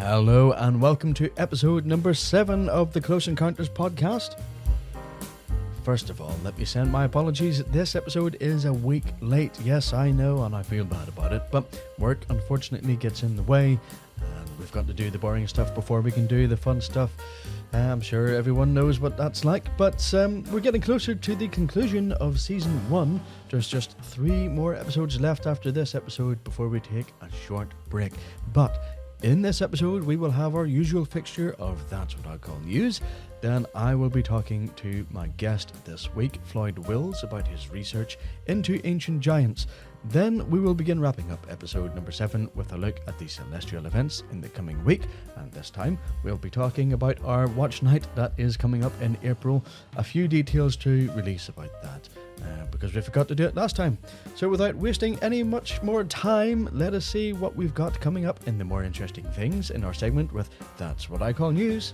Hello and welcome to episode number 7 of the Close Encounters podcast. First of all, let me send my apologies. This episode is a week late. Yes, I know, and I feel bad about it, but work unfortunately gets in the way, and we've got to do the boring stuff before we can do the fun stuff. I'm sure everyone knows what that's like, but we're getting closer to the conclusion of season 1. There's just 3 more episodes left after this episode before we take a short break. But in this episode, we will have our usual fixture of That's What I Call News. Then I will be talking to my guest this week, Floyd Wills, about his research into ancient giants. Then we will begin wrapping up episode number 7 with a look at the celestial events in the coming week. And this time, we'll be talking about our watch night that is coming up in April. A few details to release about that, because we forgot to do it last time. So without wasting any much more time, let us see what we've got coming up in the more interesting things in our segment with That's What I Call News.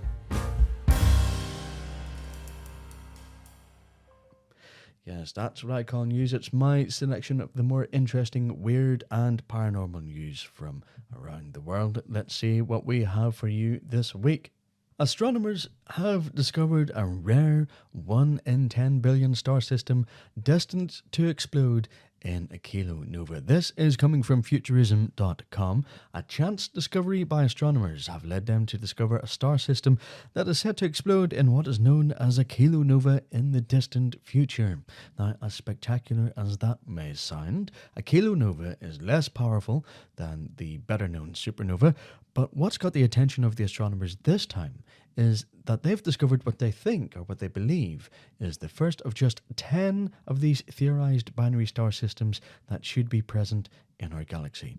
Yes, that's what I call news. It's my selection of the more interesting, weird and paranormal news from around the world. Let's see what we have for you this week. Astronomers have discovered a rare 1 in 10 billion star system destined to explode in a kilonova. This is coming from Futurism.com. A chance discovery by astronomers have led them to discover a star system that is set to explode in what is known as a kilonova in the distant future. Now, as spectacular as that may sound, a kilonova is less powerful than the better-known supernova, but what's got the attention of the astronomers this time is that they've discovered what they think, or what they believe, is the first of just 10 of these theorized binary star systems that should be present in our galaxy.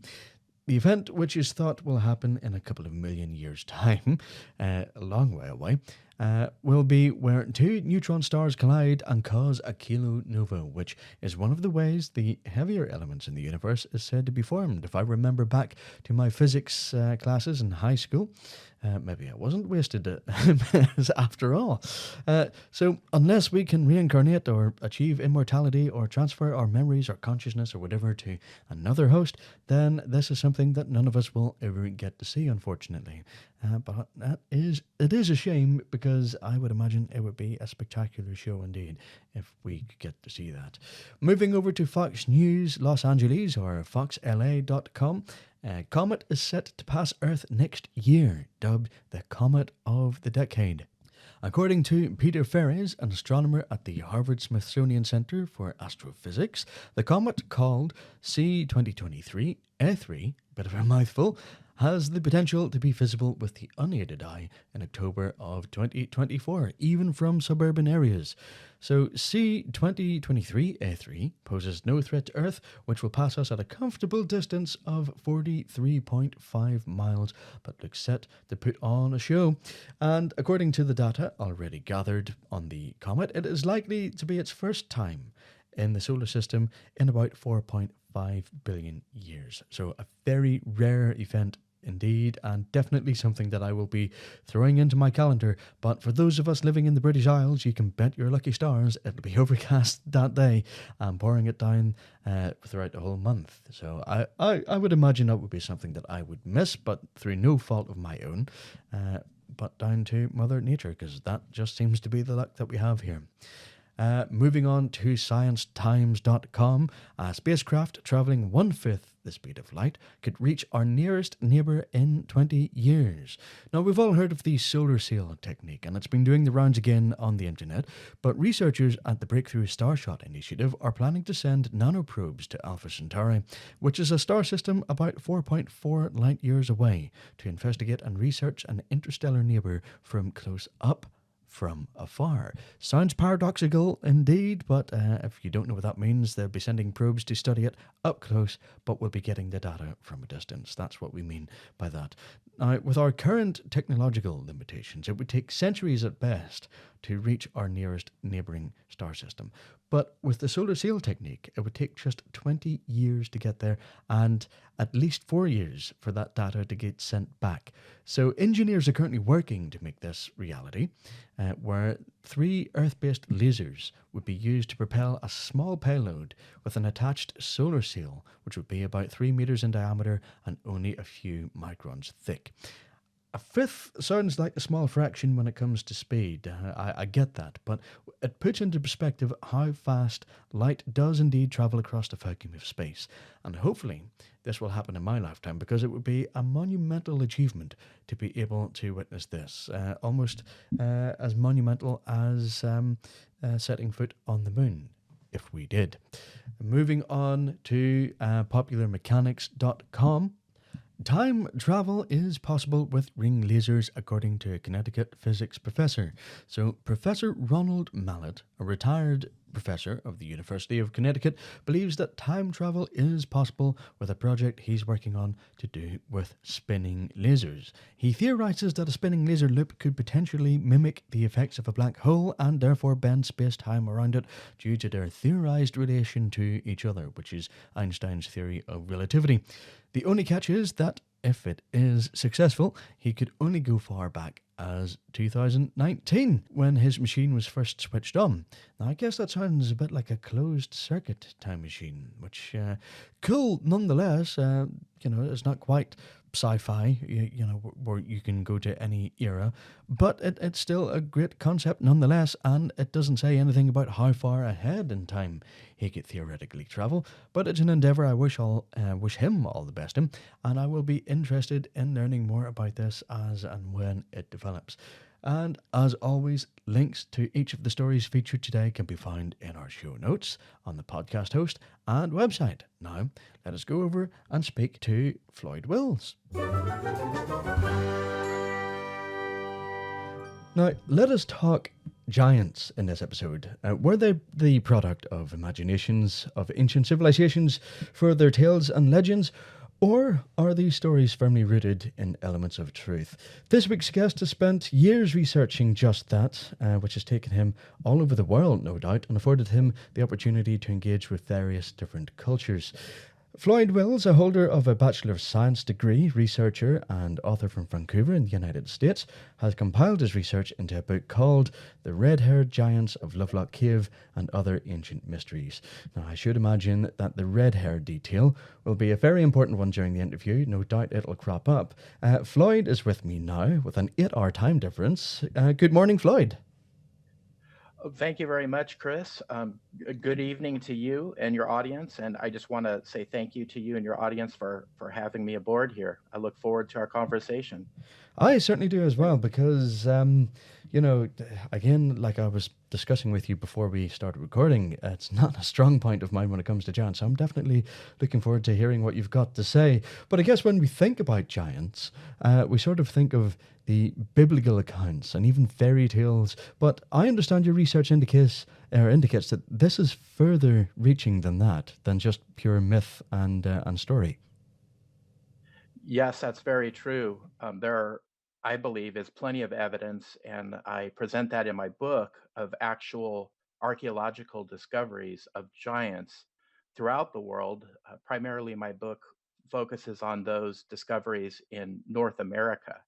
The event, which is thought will happen in a couple of million years' time, a long way away, will be where 2 neutron stars collide and cause a kilonova, which is one of the ways the heavier elements in the universe is said to be formed. If I remember back to my physics classes in high school, maybe I wasn't wasted after all. So unless we can reincarnate or achieve immortality or transfer our memories or consciousness or whatever to another host, then this is something that none of us will ever get to see, unfortunately. But it is a shame, because I would imagine it would be a spectacular show indeed if we could get to see that. Moving over to Fox News Los Angeles, or foxla.com. A comet is set to pass Earth next year, dubbed the Comet of the Decade. According to Peter Ferries, an astronomer at the Harvard-Smithsonian Center for Astrophysics, the comet, called C2023-A3, bit of a mouthful, has the potential to be visible with the unaided eye in October of 2024, even from suburban areas. So C2023-A3 poses no threat to Earth, which will pass us at a comfortable distance of 43.5 miles, but looks set to put on a show. And according to the data already gathered on the comet, it is likely to be its first time in the solar system in about 4.5 billion years. So a very rare event indeed, and definitely something that I will be throwing into my calendar. But for those of us living in the British Isles, you can bet your lucky stars it'll be overcast that day and pouring it down throughout the whole month. So I would imagine that would be something that I would miss, but through no fault of my own, but down to Mother Nature, because that just seems to be the luck that we have here. Moving on to ScienceTimes.com, a spacecraft travelling 1/5 the speed of light could reach our nearest neighbour in 20 years. Now, we've all heard of the solar sail technique, and it's been doing the rounds again on the internet, but researchers at the Breakthrough Starshot Initiative are planning to send nanoprobes to Alpha Centauri, which is a star system about 4.4 light years away, to investigate and research an interstellar neighbour from close up from afar. Sounds paradoxical indeed, but if you don't know what that means, they'll be sending probes to study it up close, but we'll be getting the data from a distance. That's what we mean by that. Now, with our current technological limitations, it would take centuries at best to reach our nearest neighbouring star system. But with the solar sail technique, it would take just 20 years to get there, and at least 4 years for that data to get sent back. So engineers are currently working to make this reality, where 3 Earth-based lasers would be used to propel a small payload with an attached solar sail, which would be about 3 meters in diameter and only a few microns thick. A fifth sounds like a small fraction when it comes to speed. I get that, but it puts into perspective how fast light does indeed travel across the vacuum of space. And hopefully, this will happen in my lifetime because it would be a monumental achievement to be able to witness this. Almost as monumental as setting foot on the moon, if we did. Moving on to popularmechanics.com. Time travel is possible with ring lasers, according to a Connecticut physics professor. So, Professor Ronald Mallet, a retired professor of the University of Connecticut, believes that time travel is possible with a project he's working on to do with spinning lasers. He theorizes that a spinning laser loop could potentially mimic the effects of a black hole and therefore bend space-time around it due to their theorized relation to each other, which is Einstein's theory of relativity. The only catch is that if it is successful, he could only go far back as 2019, when his machine was first switched on. Now, I guess that sounds a bit like a closed circuit time machine, which cool nonetheless. It's not quite sci-fi, where you can go to any era, but it's still a great concept nonetheless, and it doesn't say anything about how far ahead in time he could theoretically travel, but it's an endeavour I wish him all the best in, and I will be interested in learning more about this as and when it develops. And as always, links to each of the stories featured today can be found in our show notes on the podcast host and website. Now, let us go over and speak to Floyd Wills. Now, let us talk giants in this episode. Were they the product of imaginations of ancient civilizations for their tales and legends, or are these stories firmly rooted in elements of truth? This week's guest has spent years researching just that, which has taken him all over the world, no doubt, and afforded him the opportunity to engage with various different cultures. Floyd Wills, a holder of a Bachelor of Science degree, researcher and author from Vancouver in the United States, has compiled his research into a book called The Red-Haired Giants of Lovelock Cave and Other Ancient Mysteries. Now, I should imagine that the red hair detail will be a very important one during the interview. No doubt it'll crop up. Floyd is with me now with an 8-hour time difference. Good morning, Floyd. Thank you very much, Chris. Good evening to you and your audience. And I just want to say thank you to you and your audience for having me aboard here. I look forward to our conversation. I certainly do as well, because, again, like I was discussing with you before we started recording, it's not a strong point of mine when it comes to giants. So I'm definitely looking forward to hearing what you've got to say. But I guess when we think about giants, we sort of think of the biblical accounts and even fairy tales. But I understand your research indicates that this is further reaching than that, than just pure myth and story. Yes, that's very true. There, I believe, is plenty of evidence, and I present that in my book, of actual archaeological discoveries of giants throughout the world. Primarily, my book focuses on those discoveries in North America.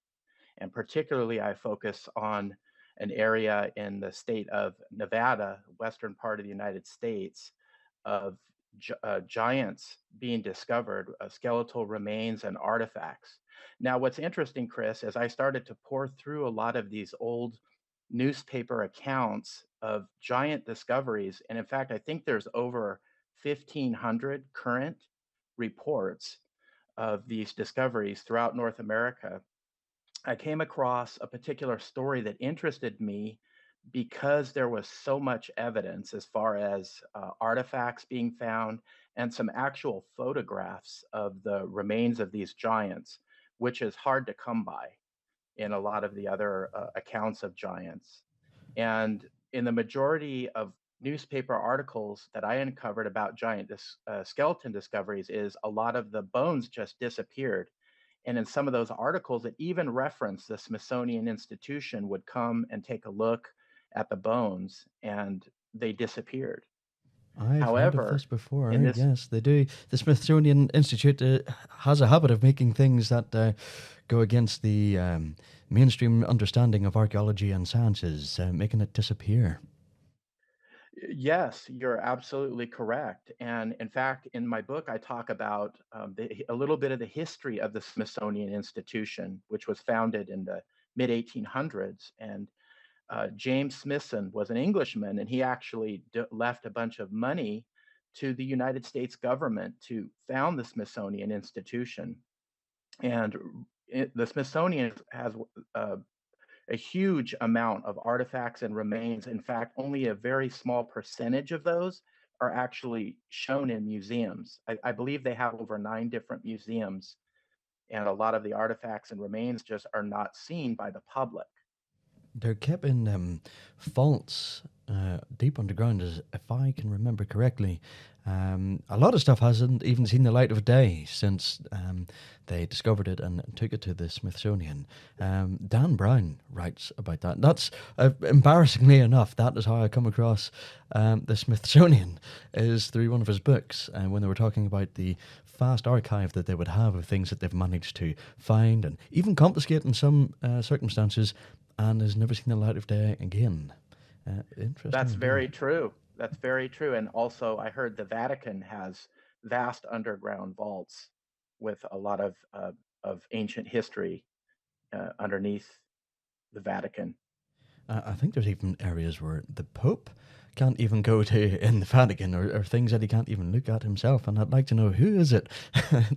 And particularly, I focus on an area in the state of Nevada, western part of the United States, of giants being discovered, skeletal remains and artifacts. Now, what's interesting, Chris, is I started to pour through a lot of these old newspaper accounts of giant discoveries. And in fact, I think there's over 1,500 current reports of these discoveries throughout North America. I came across a particular story that interested me because there was so much evidence as far as artifacts being found and some actual photographs of the remains of these giants, which is hard to come by in a lot of the other accounts of giants. And in the majority of newspaper articles that I uncovered about giant skeleton discoveries, is a lot of the bones just disappeared. And in some of those articles that even reference the Smithsonian Institution would come and take a look at the bones, and they disappeared. I've heard of this However, before. in this, Yes, they do. The Smithsonian Institute has a habit of making things that go against the mainstream understanding of archaeology and sciences, making it disappear. Yes, you're absolutely correct. And in fact, in my book, I talk about a little bit of the history of the Smithsonian Institution, which was founded in the mid 1800s. And James Smithson was an Englishman, and he actually left a bunch of money to the United States government to found the Smithsonian Institution. And the Smithsonian has uh, a huge amount of artifacts and remains. In fact, only a very small percentage of those are actually shown in museums. I believe they have over 9 different museums, and a lot of the artifacts and remains just are not seen by the public. They're kept in vaults deep underground, as if I can remember correctly. A lot of stuff hasn't even seen the light of day since they discovered it and took it to the Smithsonian. Dan Brown writes about that. That's embarrassingly enough, that is how I come across the Smithsonian, is through one of his books. When they were talking about the vast archive that they would have of things that they've managed to find and even confiscate in some circumstances, and has never seen the light of day again. Interesting That's indeed. very true. That's very true. And also, I heard the Vatican has vast underground vaults with a lot of ancient history underneath the Vatican. I think there's even areas where the Pope can't even go to in the Vatican, or things that he can't even look at himself. And I'd like to know, who is it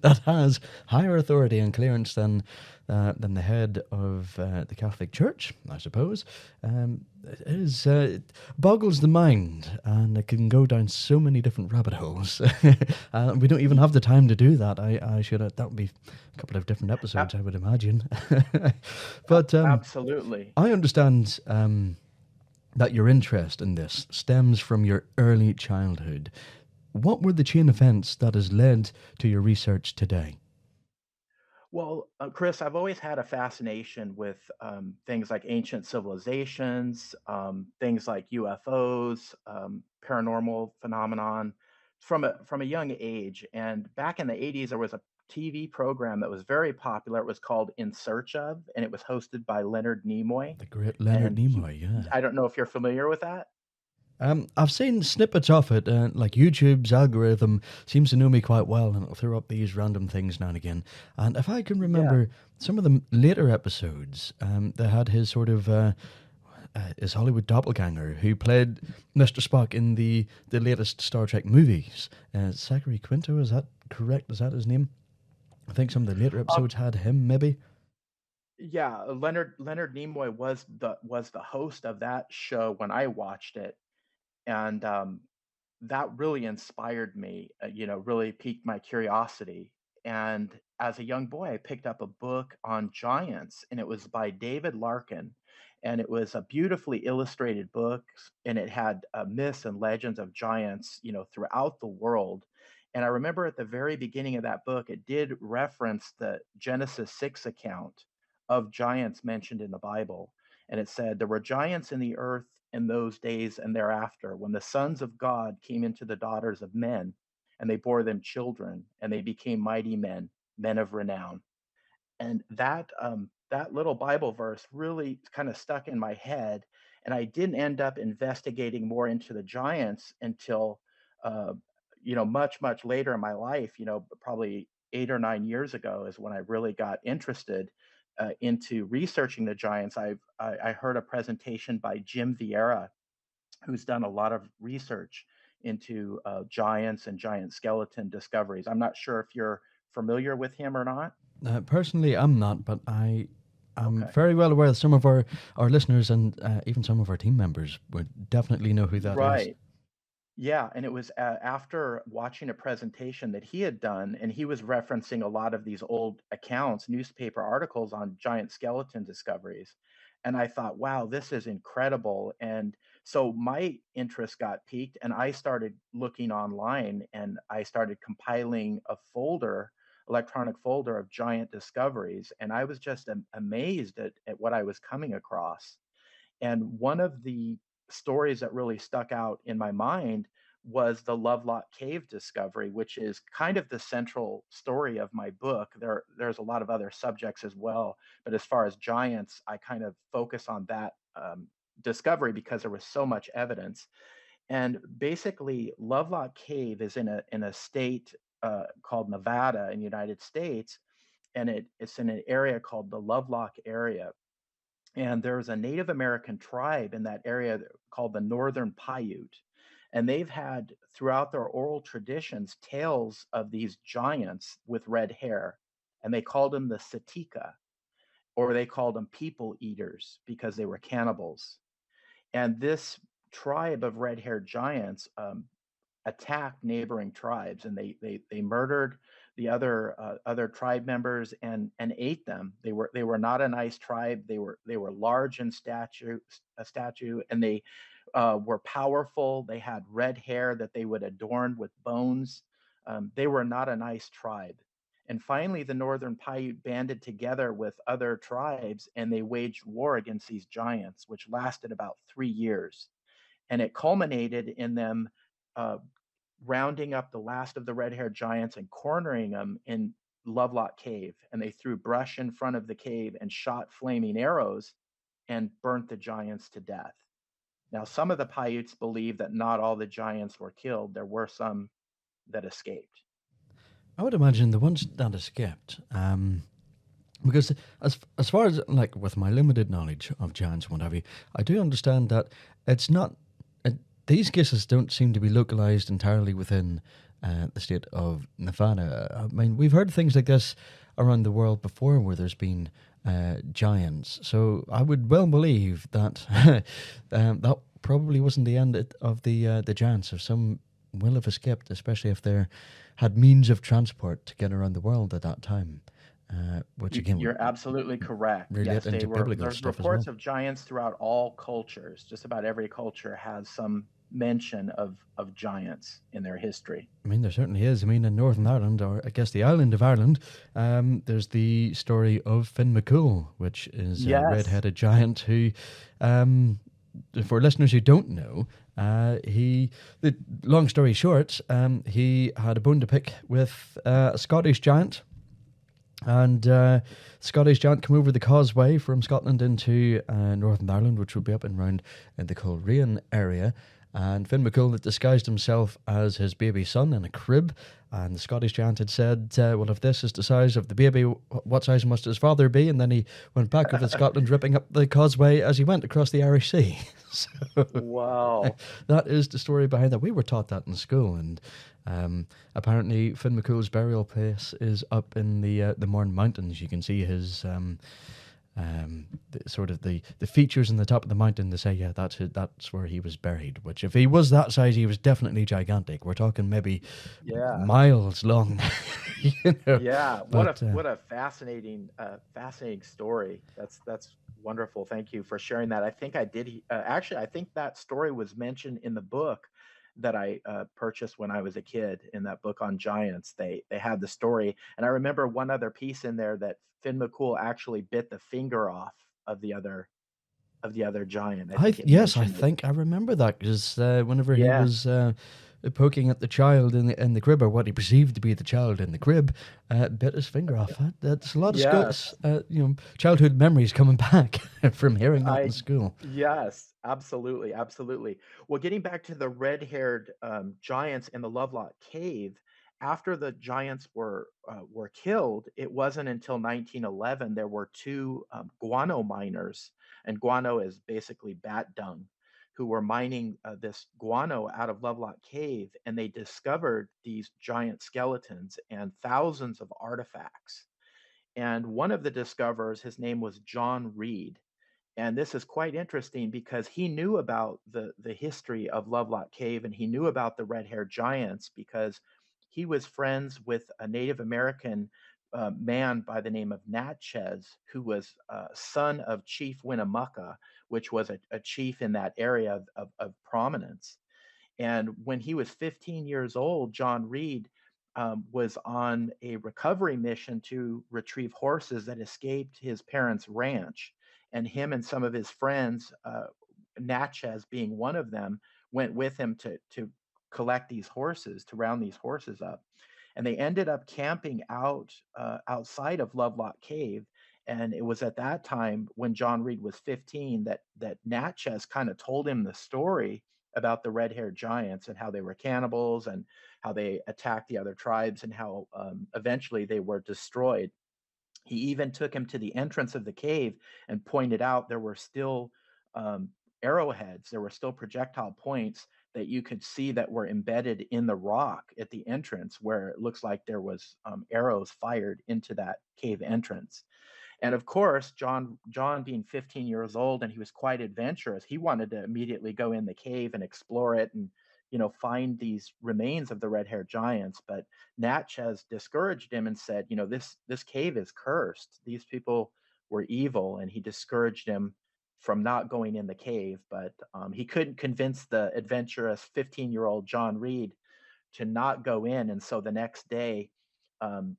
that has higher authority and clearance than the head of the Catholic Church, I suppose. It boggles the mind, and it can go down so many different rabbit holes. We don't even have the time to do that. I should that would be a couple of different episodes, A- I would imagine. But Absolutely. I understand that your interest in this stems from your early childhood. What were the chain events that has led to your research today? Well, Chris, I've always had a fascination with things like ancient civilizations, things like UFOs, paranormal phenomenon, from a young age. And back in the 80s, there was a TV program that was very popular. It was called In Search of, and it was hosted by Leonard Nimoy. The great Leonard And Nimoy, yeah. I don't know if you're familiar with that. I've seen snippets of it, like YouTube's algorithm seems to know me quite well, and it'll throw up these random things now and again. And if I can Yeah. remember some of the later episodes, they had his sort of his Hollywood doppelganger who played Mr. Spock in the latest Star Trek movies. Zachary Quinto, is that correct? Is that his name? I think some of the later Um, episodes had him, maybe. yeah, Leonard Nimoy was the host of that show when I watched it, and that really inspired me, really piqued my curiosity. And as a young boy, I picked up a book on giants, and it was by David Larkin. And it was a beautifully illustrated book, and it had myths and legends of giants, throughout the world. And I remember at the very beginning of that book, it did reference the Genesis 6 account of giants mentioned in the Bible. And it said, there were giants in the earth in those days and thereafter, when the sons of God came into the daughters of men, and they bore them children, and they became mighty men, men of renown. And that little Bible verse really kind of stuck in my head, and I didn't end up investigating more into the giants until uh, much later in my life. Probably 8 or 9 years ago is when I really got interested into researching the giants. I heard a presentation by Jim Vieira, who's done a lot of research into giants and giant skeleton discoveries. I'm not sure if you're familiar with him or not. Personally, I'm not, but I am Okay. very well aware that some of our listeners and even some of our team members would definitely know who that is. Right. Yeah, and it was after watching a presentation that he had done, and he was referencing a lot of these old accounts, newspaper articles on giant skeleton discoveries. And I thought, wow, this is incredible. And so my interest got piqued, and I started looking online, and I started compiling a folder, electronic folder of giant discoveries. And I was just amazed at what I was coming across. And one of the stories that really stuck out in my mind was the Lovelock Cave discovery, which is kind of the central story of my book. There's a lot of other subjects as well, but as far as giants, I kind of focus on that discovery because there was so much evidence. And basically, Lovelock Cave is in a state called Nevada in the United States, and it's in an area called the Lovelock area. And there's a Native American tribe in that area called the Northern Paiute. And they've had throughout their oral traditions tales of these giants with red hair. And they called them the Satika, or they called them people eaters because they were cannibals. And this tribe of red haired giants attacked neighboring tribes, and they murdered the other tribe members and ate them. They were not a nice tribe. They were large in stature, and they were powerful. They had red hair that they would adorn with bones. They were not a nice tribe. And finally, the Northern Paiute banded together with other tribes, and they waged war against these giants, which lasted about 3 years. And it culminated in them uh, rounding up the last of the red-haired giants and cornering them in Lovelock Cave. And they threw brush in front of the cave and shot flaming arrows and burnt the giants to death. Now, some of the Paiutes believe that not all the giants were killed. There were some that escaped. I would imagine the ones that escaped, because as far as like with my limited knowledge of giants and what have you, I do understand that it's not. These cases don't seem to be localized entirely within the state of Nevada. I mean, we've heard things like this around the world before, where there's been giants. So I would well believe that that probably wasn't the end of the giants. Of some will have escaped, especially if they had means of transport to get around the world at that time. Which again would You're absolutely correct. relate Yes, they into were. biblical There's stuff as well. reports of giants throughout all cultures. Just about every culture has some mention of giants in their history. I mean, there certainly is. I mean, in Northern Ireland, or I guess the island of Ireland, there's the story of Finn McCool, which is a Yes. red-headed giant who, um, for listeners who don't know, the long story short, he had a bone to pick with a Scottish giant. And Scottish giant come over the causeway from Scotland into Northern Ireland, which would be up and round in the Coleraine area. And Finn McCool had disguised himself as his baby son in a crib. And the Scottish giant had said, well, if this is the size of the baby, what size must his father be? And then he went back over Scotland, ripping up the causeway as he went across the Irish Sea. So Wow. that is the story behind that. We were taught that in school, and apparently Finn McCool's burial place is up in the Mourne Mountains. You can see his sort of the features in the top of the mountain to say, yeah, that's where he was buried. Which, if he was that size, he was definitely gigantic. We're talking maybe Yeah. miles long, you know. Yeah. But What a fascinating story. That's wonderful. Thank you for sharing that. I think I did actually I think that story was mentioned in the book that I purchased when I was a kid. In that book on giants, they had the story, and I remember one other piece in there that Finn McCool actually bit the finger off of the other giant. I think it Yes, I mentioned it. think I remember that because whenever he Yeah. was poking at the child in the crib, or what he perceived to be the child in the crib, bit his finger off. That's a lot of Yes. childhood memories coming back from hearing that in I school. Yes, absolutely, absolutely. Well, getting back to the red-haired giants in the Lovelock Cave, after the giants were killed, it wasn't until 1911 there were two guano miners, and guano is basically bat dung, who were mining this guano out of Lovelock Cave, and they discovered these giant skeletons and thousands of artifacts. And one of the discoverers, his name was John Reed, and this is quite interesting because he knew about the history of Lovelock Cave, and he knew about the red-haired giants because he was friends with a Native American man by the name of Natchez, who was son of Chief Winnemucca, which was a chief in that area of prominence. And when he was 15 years old, John Reed was on a recovery mission to retrieve horses that escaped his parents' ranch. And him and some of his friends, Natchez being one of them, went with him to collect these horses, to round these horses up. And they ended up camping outside of Lovelock Cave. And it was at that time when John Reed was 15 that Natchez kind of told him the story about the red-haired giants and how they were cannibals and how they attacked the other tribes and how eventually they were destroyed. He even took him to the entrance of the cave and pointed out there were still um, arrowheads, there were still projectile points that you could see that were embedded in the rock at the entrance, where it looks like there was arrows fired into that cave entrance. And of course, John being 15 years old and he was quite adventurous, he wanted to immediately go in the cave and explore it and find these remains of the red-haired giants. But Natchez discouraged him and said, this cave is cursed. These people were evil, and he discouraged him from not going in the cave. But he couldn't convince the adventurous 15-year-old John Reed to not go in. And so the next day, um,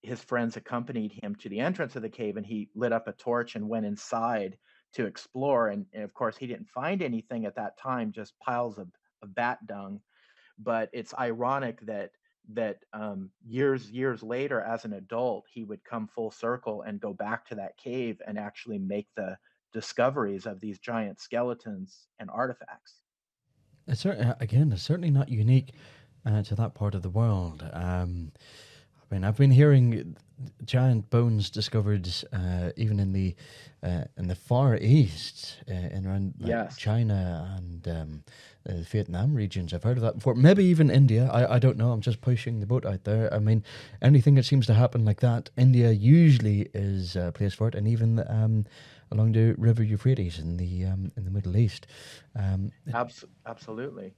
his friends accompanied him to the entrance of the cave, and he lit up a torch and went inside to explore. And of course, he didn't find anything at that time, just piles of bat dung. But it's ironic that years later, as an adult, he would come full circle and go back to that cave and actually make the discoveries of these giant skeletons and artifacts. It's certainly not unique to that part of the world. I mean, I've been hearing giant bones discovered even in the Far East, in around like Yes. China and the Vietnam regions. I've heard of that before. Maybe even India. I don't know. I'm just pushing the boat out there. I mean, anything that seems to happen like that, India usually is a place for it, and even along the River Euphrates in the Middle East. Um, Absolutely.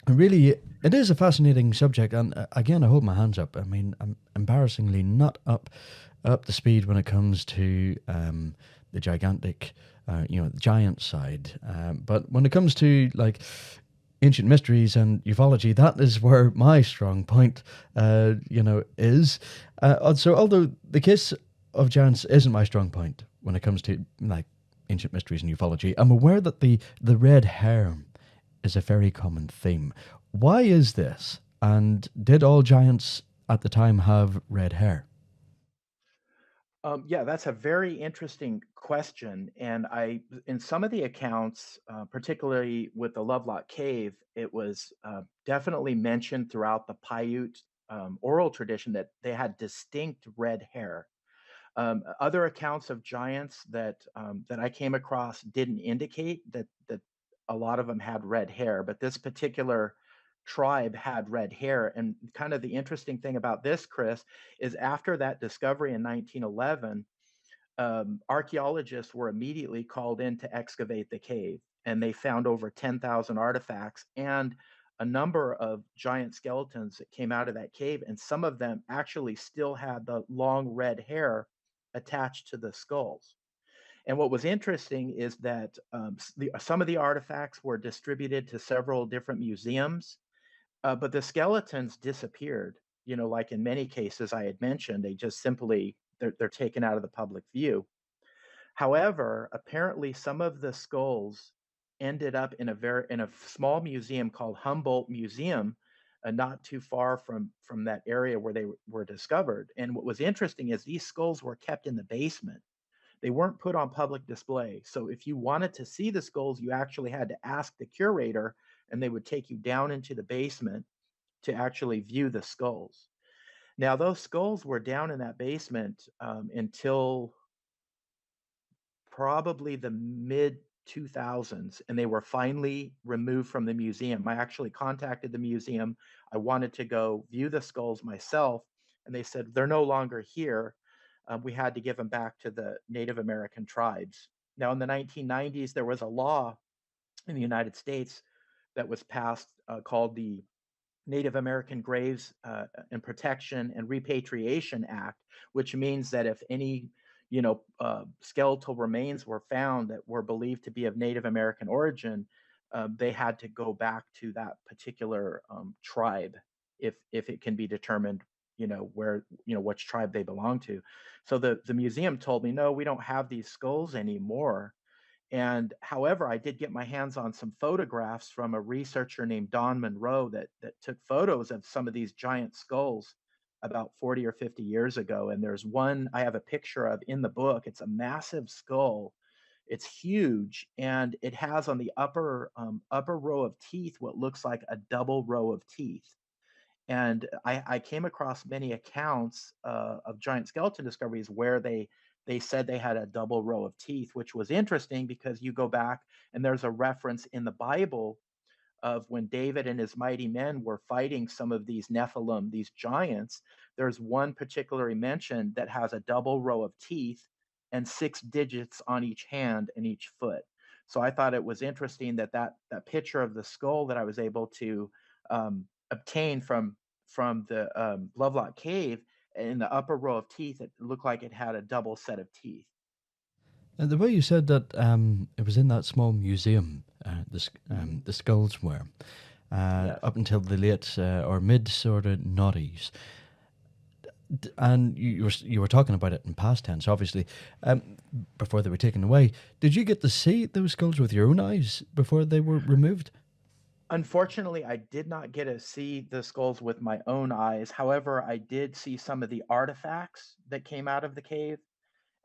Really, it is a fascinating subject, and again, I hold my hands up. I mean, I'm embarrassingly not up to speed when it comes to the gigantic, the giant side. But when it comes to like ancient mysteries and ufology, that is where my strong point, is. So, although the case of giants isn't my strong point when it comes to like ancient mysteries and ufology, I'm aware that the red hair is a very common theme. Why is this? And did all giants at the time have red hair? Yeah, that's a very interesting question. And in some of the accounts, particularly with the Lovelock Cave, it was definitely mentioned throughout the Paiute oral tradition that they had distinct red hair. Other accounts of giants that I came across didn't indicate that a lot of them had red hair, but this particular tribe had red hair. And kind of the interesting thing about this, Chris, is after that discovery in 1911, archaeologists were immediately called in to excavate the cave, and they found over 10,000 artifacts and a number of giant skeletons that came out of that cave, and some of them actually still had the long red hair attached to the skulls. And what was interesting is that some of the artifacts were distributed to several different museums, but the skeletons disappeared. Like in many cases I had mentioned, they just simply they're taken out of the public view. However, apparently some of the skulls ended up in a small museum called Humboldt Museum, not too far from that area where they were discovered. And what was interesting is these skulls were kept in the basement. They weren't put on public display. So if you wanted to see the skulls, you actually had to ask the curator, and they would take you down into the basement to actually view the skulls. Now, those skulls were down in that basement until probably the mid 2000s, and they were finally removed from the museum. I actually contacted the museum. I wanted to go view the skulls myself, and they said they're no longer here. We had to give them back to the Native American tribes. Now, in the 1990s, there was a law in the United States that was passed called the Native American Graves and Protection and Repatriation Act, which means that if any, skeletal remains were found that were believed to be of Native American origin, they had to go back to that particular tribe if it can be determined, where, which tribe they belong to. So the museum told me, no, we don't have these skulls anymore. And however, I did get my hands on some photographs from a researcher named Don Monroe that took photos of some of these giant skulls about 40 or 50 years ago. And there's one I have a picture of in the book. It's a massive skull. It's huge, and it has on the upper row of teeth what looks like a double row of teeth. And I came across many accounts of giant skeleton discoveries where they said they had a double row of teeth, which was interesting because you go back and there's a reference in the Bible of when David and his mighty men were fighting some of these Nephilim, these giants. There's one particularly mentioned that has a double row of teeth and 6 digits on each hand and each foot. So I thought it was interesting that that picture of the skull that I was able to obtain from the Lovelock Cave, in the upper row of teeth, it looked like it had a double set of teeth. And the way you said that it was in that small museum, Hmm. the skulls were, Yes. up until the late or mid sort of noughties. And you were talking about it in past tense, obviously, before they were taken away. Did you get to see those skulls with your own eyes before they were removed? Unfortunately, I did not get to see the skulls with my own eyes. However, I did see some of the artifacts that came out of the cave.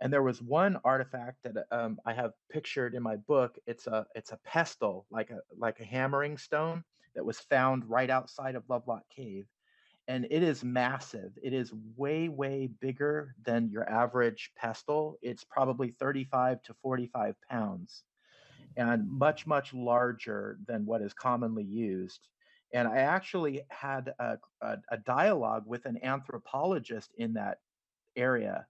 And there was one artifact that I have pictured in my book. It's a pestle, like a hammering stone that was found right outside of Lovelock Cave, and it is massive. It is way bigger than your average pestle. It's probably 35 to 45 pounds and much larger than what is commonly used. And I actually had a dialogue with an anthropologist in that area,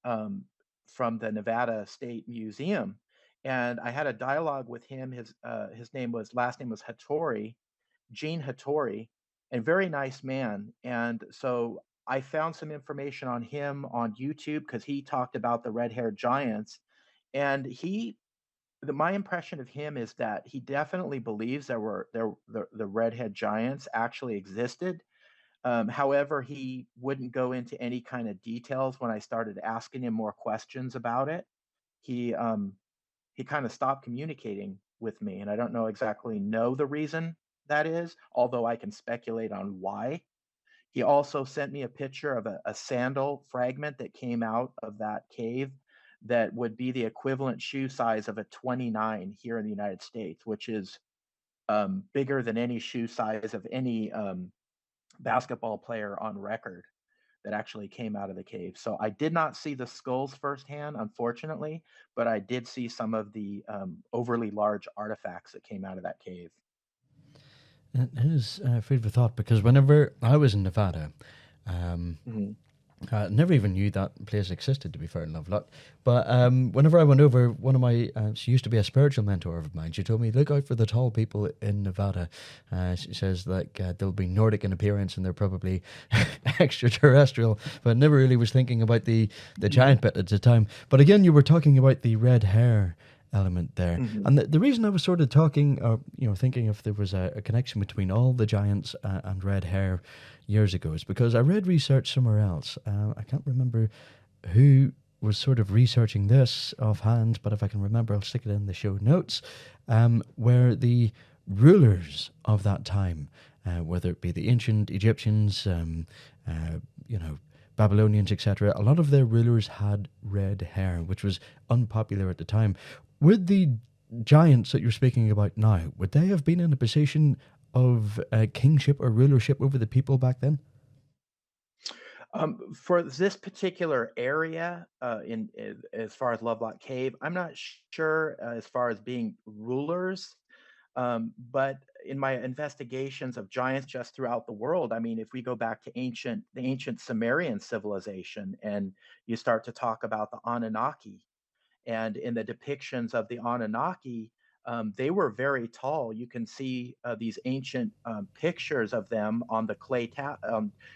um, from the Nevada State Museum, and I had a dialogue with him. His last name was Hattori, Gene Hattori, and very nice man. And so I found some information on him on YouTube because he talked about the red-haired giants, and my impression of him is that he definitely believes the redhead giants actually existed. However, he wouldn't go into any kind of details when I started asking him more questions about it. He he kind of stopped communicating with me, and I don't know the reason that is, although I can speculate on why. He also sent me a picture of a sandal fragment that came out of that cave that would be the equivalent shoe size of a 29 here in the United States, which is bigger than any shoe size of any basketball player on record that actually came out of the cave. So I did not see the skulls firsthand, unfortunately, but I did see some of the overly large artifacts that came out of that cave. It is food for thought because whenever I was in Nevada, um, Mhm. I never even knew that place existed, to be fair in Lovelock. But whenever I went over, one of my, she used to be a spiritual mentor of mine. She told me, look out for the tall people in Nevada. She says, like, they'll be Nordic in appearance and they're probably extraterrestrial. But I never really was thinking about the giant bit at the time. But again, you were talking about the red hair element there. Mhm. And the reason I was sort of talking, or thinking if there was a connection between all the giants and red hair years ago is because I read research somewhere else. I can't remember who was sort of researching this offhand, but if I can remember, I'll stick it in the show notes. Where the rulers of that time, whether it be the ancient Egyptians, uh, you know, Babylonians, etc., a lot of their rulers had red hair, which was unpopular at the time. Would the giants that you're speaking about now, would they have been in a position of kingship or rulership over the people back then? For this particular area, as far as Lovelock Cave, I'm not sure as far as being rulers. But in my investigations of giants just throughout the world, I mean, if we go back to the ancient Sumerian civilization, and you start to talk about the Anunnaki, and in the depictions of the Anunnaki, they were very tall. You can see these ancient pictures of them on the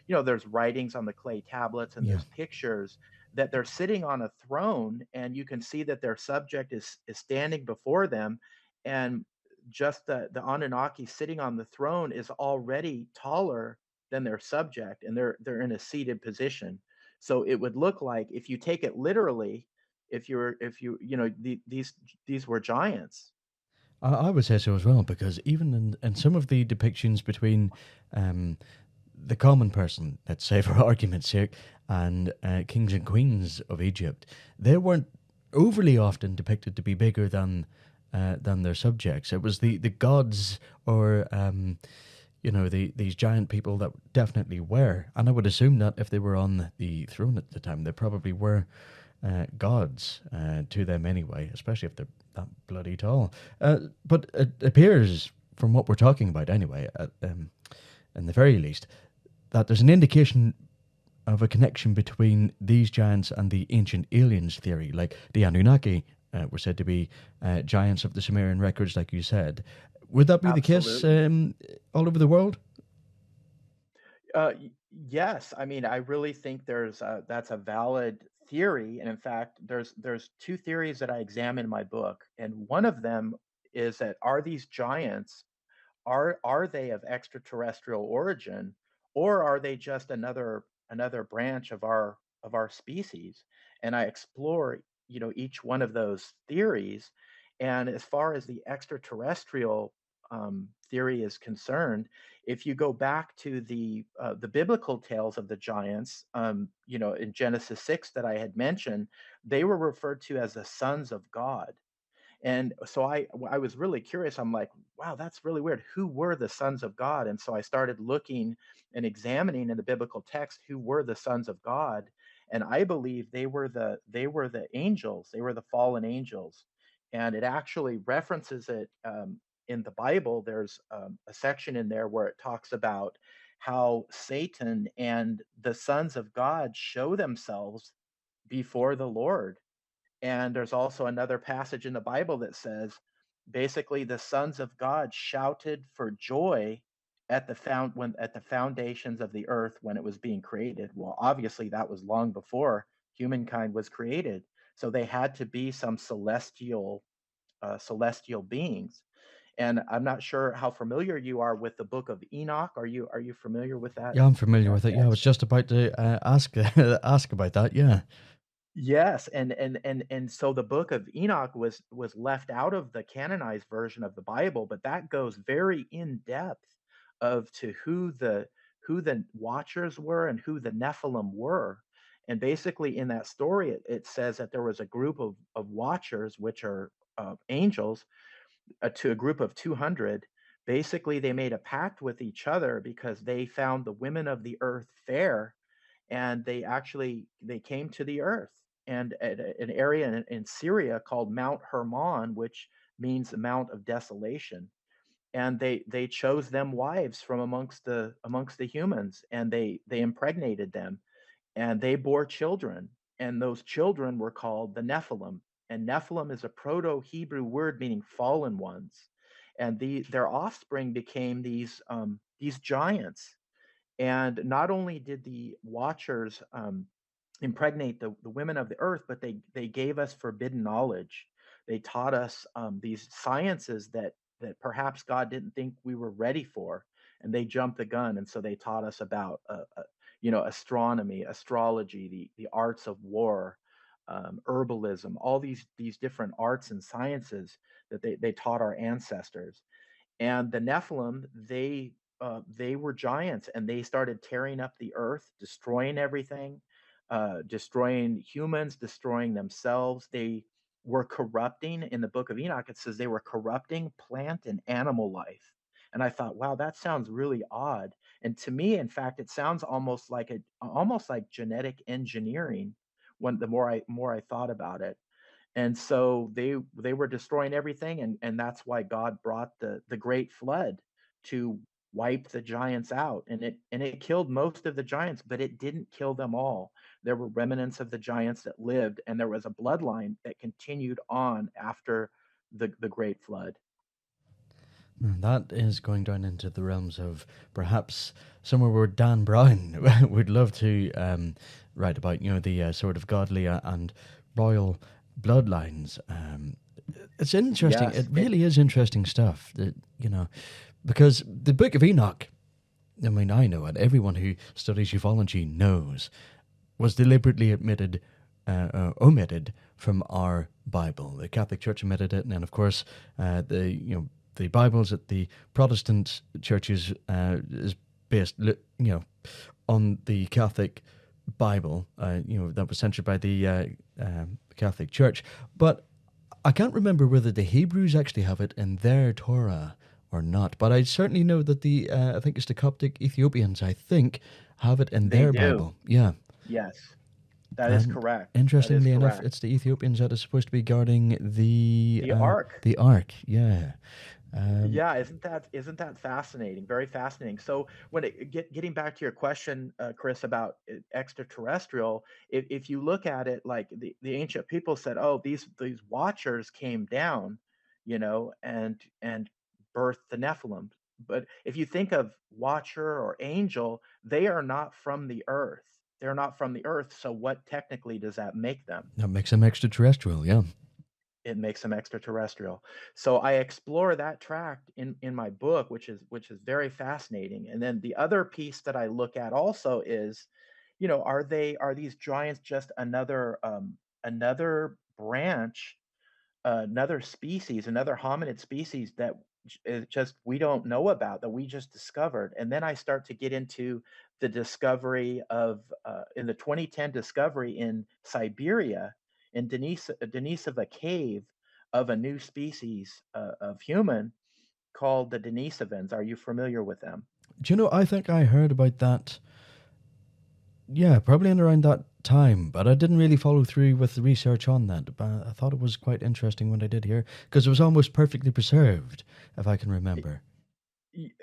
there's writings on the clay tablets, and Yeah. there's pictures that they're sitting on a throne, and you can see that their subject is standing before them, and just the Anunnaki sitting on the throne is already taller than their subject, and they're in a seated position. So it would look like, if you take it literally, if you you know these were giants. I would say so as well, because even in some of the depictions between um, the common person, let's say for argument's sake, and kings and queens of Egypt, they weren't overly often depicted to be bigger than their subjects. It was the gods or these giant people that definitely were, and I would assume that if they were on the throne at the time, they probably were gods to them anyway, especially if they're that bloody tall. But it appears, from what we're talking about anyway, in the very least, that there's an indication of a connection between these giants and the ancient aliens theory. Like the Anunnaki were said to be giants of the Sumerian records, like you said. Would that be the case Absolutely. all over the world? Yes, I mean, I really think that's a valid theory, and in fact, there's two theories that I examine in my book, and one of them is that are these giants are they of extraterrestrial origin, or are they just another branch of our species? And I explore, each one of those theories. And as far as the extraterrestrial theory is concerned, if you go back to the biblical tales of the giants, in Genesis 6 that I had mentioned, they were referred to as the sons of God. And so I was really curious. I'm like, wow, that's really weird. Who were the sons of God? And so I started looking and examining in the biblical text who were the sons of God. And I believe they were the angels. They were the fallen angels. And it actually references it in the Bible. There's a section in there where it talks about how Satan and the sons of God show themselves before the Lord. And there's also another passage in the Bible that says, basically, the sons of God shouted for joy at the foundations of the earth when it was being created. Well, obviously, that was long before humankind was created. So they had to be some celestial beings. And I'm not sure how familiar you are with the book of Enoch. Are you familiar with that Yeah, I'm familiar that with it. Yeah, I was text? just about to ask ask about that. Yeah. Yes, and so the book of Enoch was left out of the canonized version of the Bible, but that goes very in depth of to who the watchers were and who the Nephilim were. And basically in that story it says that there was a group of watchers, which are angels, to a group of 200. Basically they made a pact with each other because they found the women of the earth fair, and they came to the earth and at an area in Syria called Mount Hermon, which means the Mount of Desolation. And they chose them wives from amongst the humans, and they impregnated them, and they bore children, and those children were called the Nephilim. And Nephilim is a Proto-Hebrew word meaning fallen ones, and their offspring became these giants. And not only did the Watchers impregnate the women of the earth, but they gave us forbidden knowledge. They taught us these sciences that perhaps God didn't think we were ready for, and they jumped the gun. And so they taught us about astronomy, astrology, the arts of war, herbalism, all these different arts and sciences that they taught our ancestors. And the Nephilim, they were giants, and they started tearing up the earth, destroying everything, destroying humans, destroying themselves. They were corrupting. In the book of Enoch, it says they were corrupting plant and animal life. And I thought, wow, that sounds really odd. And to me, in fact, it sounds almost like genetic engineering. When the more I thought about it, and so they were destroying everything, and that's why God brought the great flood to wipe the giants out. And it killed most of the giants, but it didn't kill them all. There were remnants of the giants that lived, and there was a bloodline that continued on after the great flood. That is going down into the realms of perhaps somewhere where Dan Brown would love to write about, the sort of godly and royal bloodlines. It's interesting. It Yes, really is interesting stuff. Because the Book of Enoch, I mean, I know it. Everyone who studies ufology knows was deliberately omitted from our Bible. The Catholic Church omitted it, and then of course the Bibles at the Protestant churches is based on the Catholic Bible, that was censored by the Catholic Church. But I can't remember whether the Hebrews actually have it in their Torah or not. But I certainly know that I think it's the Coptic Ethiopians, I think, have it in They their do. Bible. Yeah. Yes, that is And correct. That is interestingly enough, correct. it's the Ethiopians that are supposed to be guarding The ark. the Ark. Yeah. Um, Yeah, isn't that fascinating? Very fascinating. So when getting back to your question, Chris, about extraterrestrial, if you look at it like the ancient people said, oh, these watchers came down, and birthed the Nephilim. But if you think of watcher or angel, they are not from the earth. They're not from the earth. So what technically does that make them? that makes them extraterrestrial. Yeah. It makes them extraterrestrial. So I explore that tract in my book, which is very fascinating. And then the other piece that I look at also is, are these giants just another branch, another species, another hominid species that is just we don't know about, that we just discovered? And then I start to get into the discovery of in the 2010 discovery in Siberia, in Denisova cave, of a new species of human called the Denisovans. Are you familiar with them? Do you know, I think I heard about that, yeah, probably in around that time, but I didn't really follow through with the research on that. But I thought it was quite interesting when I did hear, because it was almost perfectly preserved, if I can remember.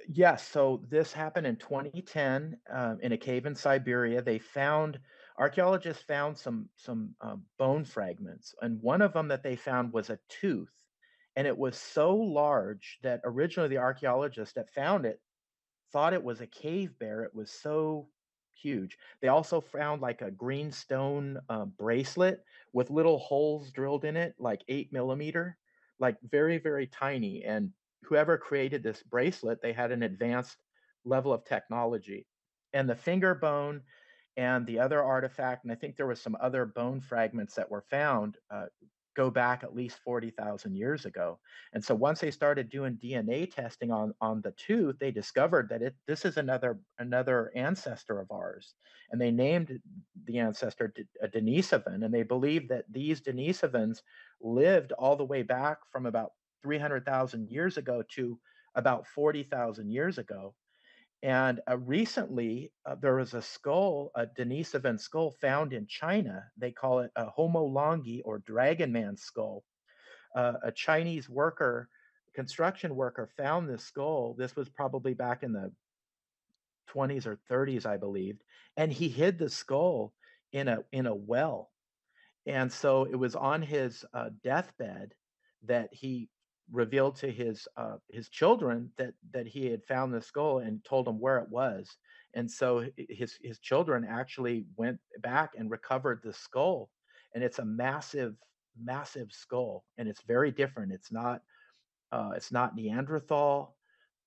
Yes, so this happened in 2010 in a cave in Siberia. Archaeologists found some bone fragments, and one of them that they found was a tooth, and it was so large that originally the archaeologists that found it thought it was a cave bear. It was so huge. They also found like a green stone bracelet with little holes drilled in it, like 8 millimeter, like very, very tiny. And whoever created this bracelet, they had an advanced level of technology. And the finger bone and the other artifact, and I think there was some other bone fragments that were found, go back at least 40,000 years ago. And so once they started doing DNA testing on the tooth, they discovered that this is another ancestor of ours, and they named the ancestor Denisovan, and they believe that these Denisovans lived all the way back from about 300,000 years ago to about 40,000 years ago. And recently, there was a skull, a Denisovan skull found in China. They call it a Homo longi, or dragon man skull. A Chinese worker, construction worker, found this skull. This was probably back in the 20s or 30s, I believed, and he hid the skull in a well. And so it was on his deathbed that he revealed to his children that he had found the skull, and told them where it was. And so his children actually went back and recovered the skull, and it's a massive, massive skull, and it's very different. It's not Neanderthal,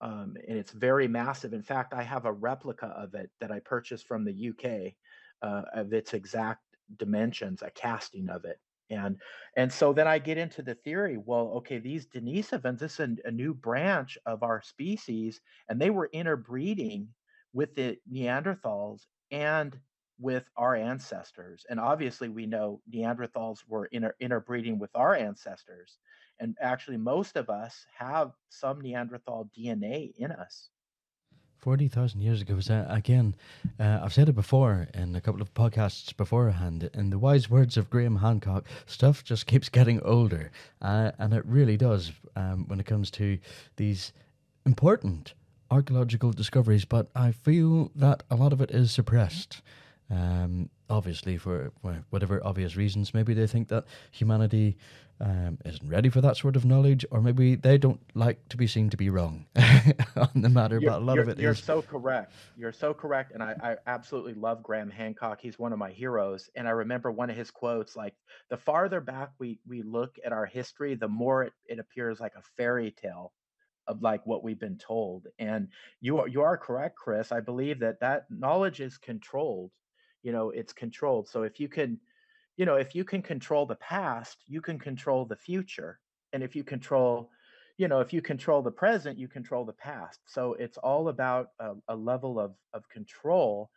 and it's very massive. In fact, I have a replica of it that I purchased from the UK, of its exact dimensions, a casting of it. And so then I get into the theory. Well, okay, these Denisovans, this is a new branch of our species, and they were interbreeding with the Neanderthals and with our ancestors. And obviously, we know Neanderthals were interbreeding with our ancestors. And actually, most of us have some Neanderthal DNA in us. 40,000 years ago. So again, I've said it before in a couple of podcasts beforehand. In the wise words of Graham Hancock, stuff just keeps getting older. And it really does when it comes to these important archaeological discoveries. But I feel that a lot of it is suppressed. Obviously, for whatever obvious reasons, maybe they think that humanity isn't ready for that sort of knowledge, or maybe they don't like to be seen to be wrong on the matter. You're But a lot of you're it you're is so correct. You're so correct, and I absolutely love Graham Hancock. He's one of my heroes, and I remember one of his quotes, like, the farther back we look at our history, the more it appears like a fairy tale of like what we've been told. And you are correct, Chris. I believe that knowledge is controlled. It's controlled. So if you can control the past, you can control the future. And if you control the present, you control the past. So it's all about a level of control.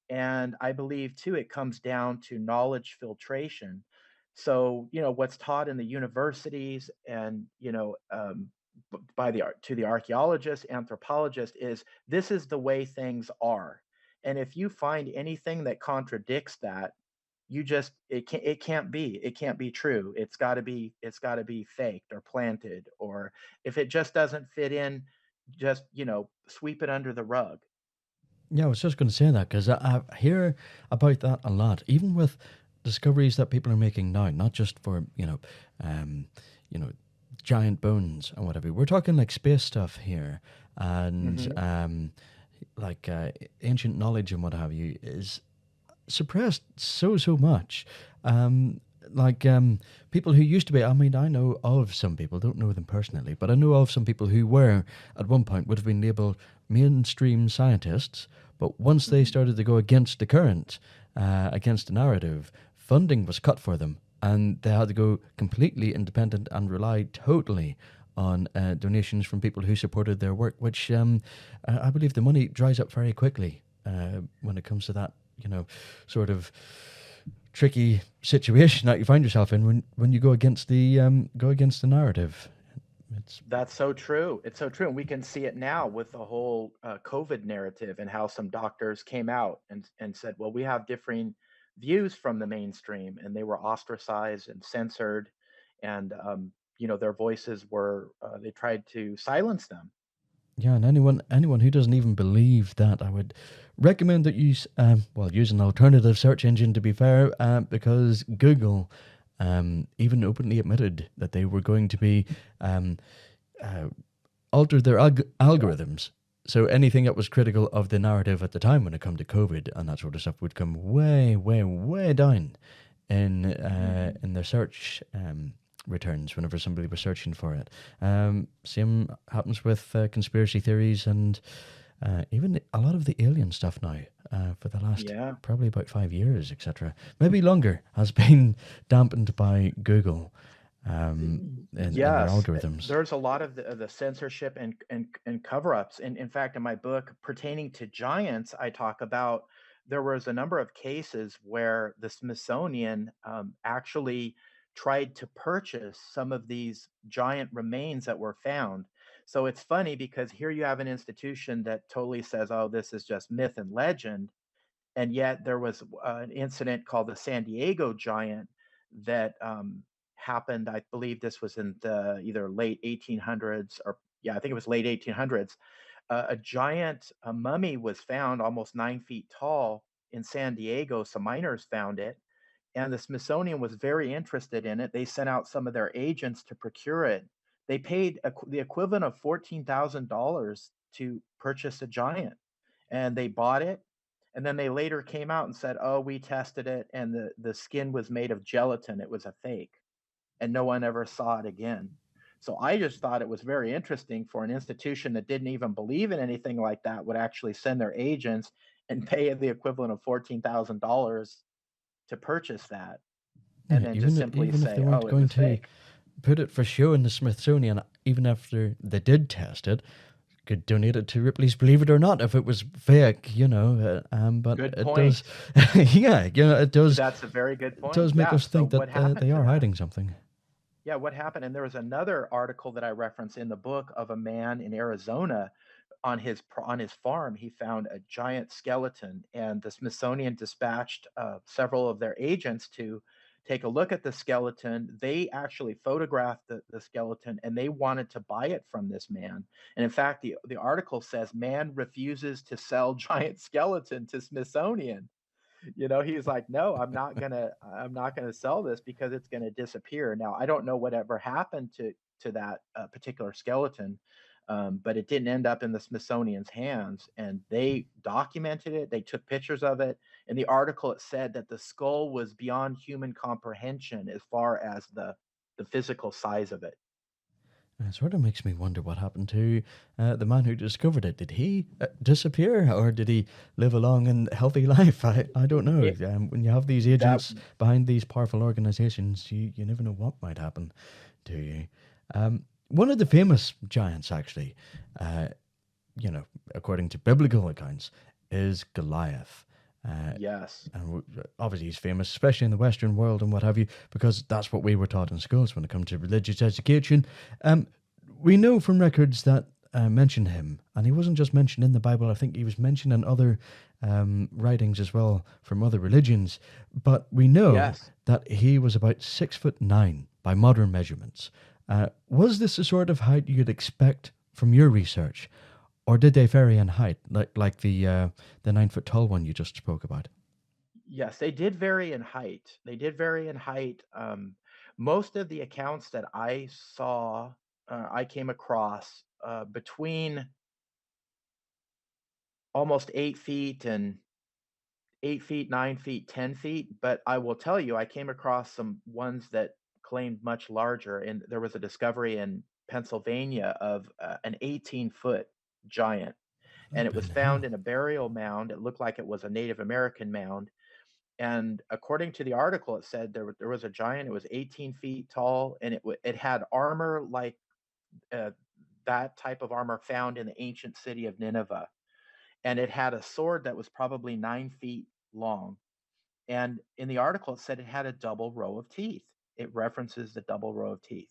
And I believe too, it comes down to knowledge filtration. So, what's taught in the universities and, by to the archaeologist, anthropologist is this is the way things are. And if you find anything that contradicts that, it can't be true. It's got to be faked or planted, or if it just doesn't fit in, just, sweep it under the rug. Yeah, I was just going to say that because I hear about that a lot, even with discoveries that people are making now, not just for um, you know, giant bones and whatever. We're talking like space stuff here, and Hmm. like ancient knowledge and what have you is suppressed so much. Um, like people who used to be, I mean, I know of some people, don't know them personally, but I know of some people who were at one point would have been labeled mainstream scientists, but once they Hmm. started to go against the current, against the narrative, funding was cut for them, and they had to go completely independent and rely totally on donations from people who supported their work, which I believe the money dries up very quickly when it comes to that, you know, sort of tricky situation that you find yourself in when you go against the narrative. It's That's so true. It's so true. And we can see it now with the whole COVID narrative and how some doctors came out and said, well, we have differing views from the mainstream, and they were ostracized and censored. And, their voices they tried to silence them. Yeah, and anyone who doesn't even believe that, I would recommend that you use an alternative search engine. To be fair, because Google even openly admitted that they were going to be um, uh, alter their algorithms. So anything that was critical of the narrative at the time when it come to COVID and that sort of stuff would come way down Hmm. in their search returns whenever somebody was searching for it. Same happens with conspiracy theories and even a lot of the alien stuff now. For the last Yeah. probably about 5 years, etc., maybe longer, has been dampened by Google in their Yes, algorithms. there's a lot of the censorship and cover-ups. And in fact, in my book pertaining to giants, I talk about there was a number of cases where the Smithsonian actually tried to purchase some of these giant remains that were found. So it's funny because here you have an institution that totally says, "Oh, this is just myth and legend," and yet there was an incident called the San Diego Giant that happened. I believe this was in the either late 1800s, or yeah, I think it was late 1800s. A giant mummy was found, almost 9 feet tall, in San Diego. Some miners found it, and the Smithsonian was very interested in it. They sent out some of their agents to procure it. They paid the equivalent of $14,000 to purchase a giant, and they bought it. And then they later came out and said, "Oh, we tested it, and the skin was made of gelatin. It was a fake," and no one ever saw it again. So I just thought it was very interesting for an institution that didn't even believe in anything like that would actually send their agents and pay the equivalent of $14,000 to purchase that, and Yeah, then just simply even if they say, weren't "Oh, it going was to fake." put it for show in the Smithsonian, even after they did test it, could donate it to Ripley's Believe It or Not if it was fake, but Good it does, point. yeah, That's a very good it point. does make Yeah. us So think what that happened they to are that? hiding something. Yeah, what happened? And there was another article that I reference in the book of a man in Arizona on his farm. He found a giant skeleton, and the Smithsonian dispatched several of their agents to take a look at the skeleton. They actually photographed the skeleton, and they wanted to buy it from this man. And in fact, the article says man refuses to sell giant skeleton to Smithsonian. He's like, "No, I'm not gonna sell this because it's gonna disappear." Now, I don't know whatever happened to that particular skeleton, but it didn't end up in the Smithsonian's hands, and they documented it. They took pictures of it. In the article, it said that the skull was beyond human comprehension as far as the physical size of it. It sort of makes me wonder what happened to the man who discovered it. Did he disappear or did he live a long and healthy life? I don't know. It When you have these that agents behind these powerful organizations, you never know what might happen to you. One of the famous giants, actually, uh, according to biblical accounts, is Goliath. Yes. And obviously, he's famous, especially in the Western world and what have you, because that's what we were taught in schools when it comes to religious education. Um, we know from records that mention him, and he wasn't just mentioned in the Bible. I think he was mentioned in other writings as well from other religions. But we know Yes. that he was about 6'9" by modern measurements. Was this the sort of height you'd expect from your research, or did they vary in height, like the 9 foot tall one you just spoke about? Yes, they did vary in height. They did vary in height. Most of the accounts that I saw, I came across between almost 8 feet and 8 feet, 9 feet, 10 feet. But I will tell you, I came across some ones that claimed much larger. And there was a discovery in Pennsylvania of an 18-foot giant, and it was Flipping found hell. in a burial mound. It looked like it was a Native American mound. And according to the article, it said there was a giant. It was 18 feet tall, and it had armor like uh, that type of armor found in the ancient city of Nineveh, and it had a sword that was probably 9 feet long. And in the article, it said it had a double row of teeth. It references the double row of teeth.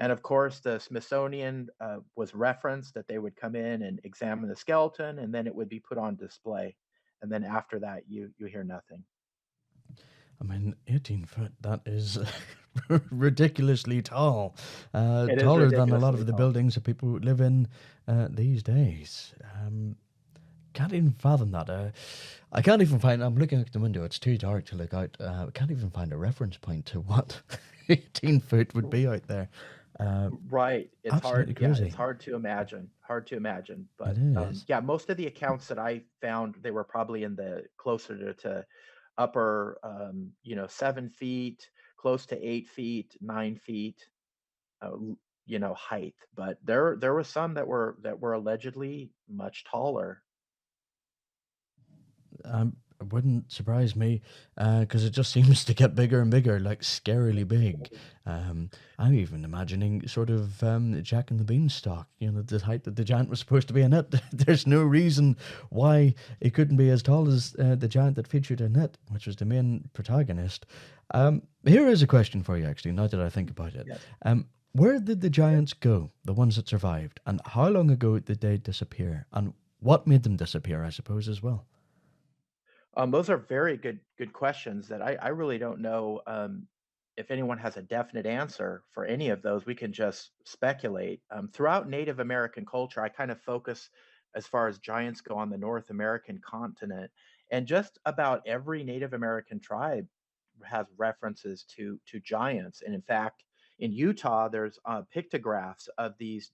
And of course, the Smithsonian was referenced that they would come in and examine the skeleton, and then it would be put on display. And then after that, you hear nothing. I mean, 18 foot, that is ridiculously tall. It is Taller than a lot ridiculously of the tall. buildings that people live in these days. Can't even fathom that. I can't even find, I'm looking out the window, it's too dark to look out. I can't even find a reference point to what 18 foot would be out there. Uh, Right. It's hard. Absolutely Yeah, it's crazy. hard to imagine. Hard to imagine. It But is. yeah, most of the accounts that I found, they were probably in the closer to upper, 7 feet, close to 8 feet, 9 feet, height. But there were some that were allegedly much taller. It wouldn't surprise me because it just seems to get bigger and bigger, like scarily big. I'm even imagining sort of Jack and the Beanstalk, the height that the giant was supposed to be in it. There's no reason why it couldn't be as tall as the giant that featured in it, which was the main protagonist. Here is a question for you, actually, now that I think about it. Yes. Where did the giants go, the ones that survived, and how long ago did they disappear? And what made them disappear, I suppose, as well? Those are very good questions that I really don't know if anyone has a definite answer for any of those. We can just speculate. Throughout Native American culture, I kind of focus as far as giants go on the North American continent, and just about every Native American tribe has references to giants. And in fact, in Utah, there's pictographs of these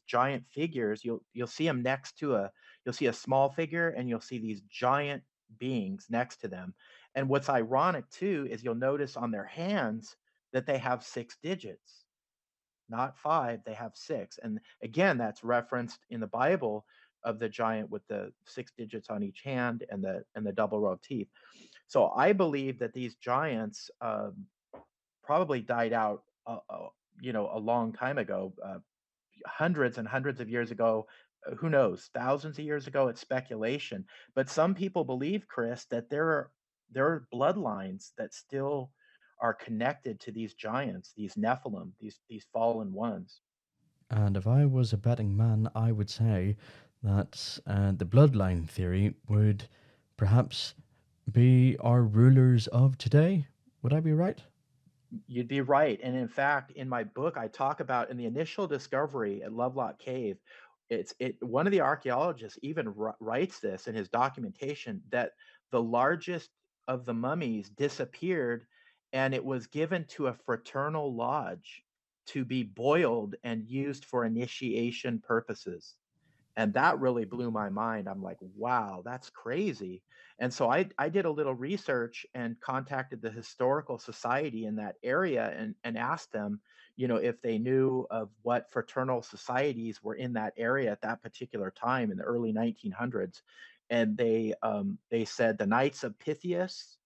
giant figures. You'll see them next to you'll see a small figure, and you'll see these giant beings next to them. And what's ironic too is you'll notice on their hands that they have 6 digits, not five, they have six. And again, that's referenced in the Bible of the giant with the 6 digits on each hand and the double row of teeth. So I believe that these giants probably died out, a long time ago, hundreds and hundreds of years ago. Who knows? Thousands of years ago. It's speculation, but some people believe, Chris, that there are bloodlines that still are connected to these giants, these Nephilim, these fallen ones. And if I was a betting man, I would say that the bloodline theory would perhaps be our rulers of today. Would I be right? You'd be right. And in fact, in my book, I talk about in the initial discovery at Lovelock Cave, one of the archaeologists even writes this in his documentation that the largest of the mummies disappeared, and it was given to a fraternal lodge to be boiled and used for initiation purposes. And that really blew my mind. I'm like, wow, that's crazy. And so I did a little research and contacted the historical society in that area, and asked them, if they knew of what fraternal societies were in that area at that particular time in the early 1900s. And they said the Knights of Pythias,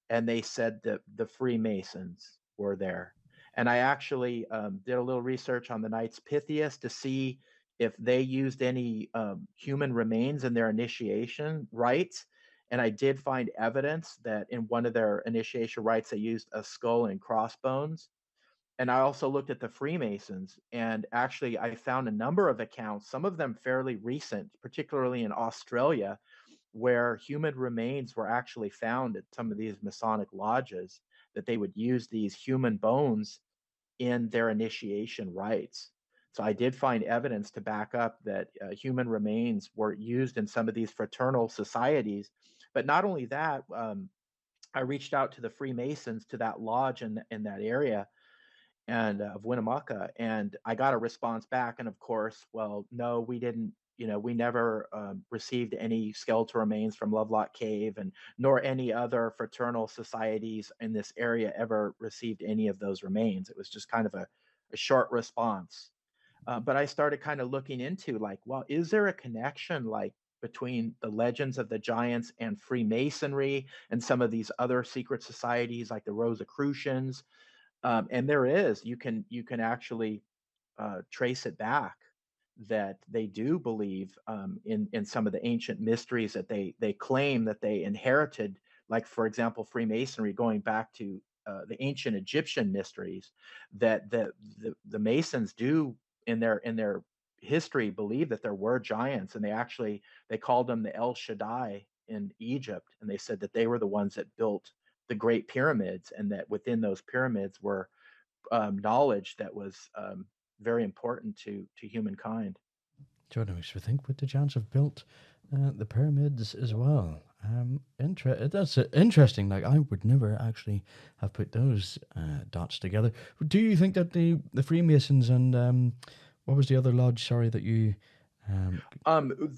and they said that the Freemasons were there. And I actually did a little research on the Knights Pythias to see if they used any human remains in their initiation rites. And I did find evidence that in one of their initiation rites, they used a skull and crossbones. And I also looked at the Freemasons, and actually, I found a number of accounts, some of them fairly recent, particularly in Australia, where human remains were actually found at some of these Masonic lodges, that they would use these human bones in their initiation rites. So I did find evidence to back up that human remains were used in some of these fraternal societies. But not only that, I reached out to the Freemasons, to that lodge in that area, and of Winnemucca, and I got a response back. And of course, well, no, we didn't. We never received any skeletal remains from Lovelock Cave, and nor any other fraternal societies in this area ever received any of those remains. It was just kind of a short response. But I started kind of looking into, like, well, is there a connection, like, between the legends of the giants and Freemasonry and some of these other secret societies like the Rosicrucians? And there is. You can actually trace it back, that they do believe in some of the ancient mysteries that they claim that they inherited, like, for example, Freemasonry, going back to the ancient Egyptian mysteries, that the Masons do in their history believe that there were giants, and they called them the El Shaddai in Egypt, and they said that they were the ones that built the Great Pyramids, and that within those pyramids were knowledge that was very important to humankind. Jordan makes me think, would the giants have built the pyramids as well? That's interesting. Like, I would never actually have put those dots together. Do you think that the Freemasons and what was the other lodge? Sorry, that you. Um,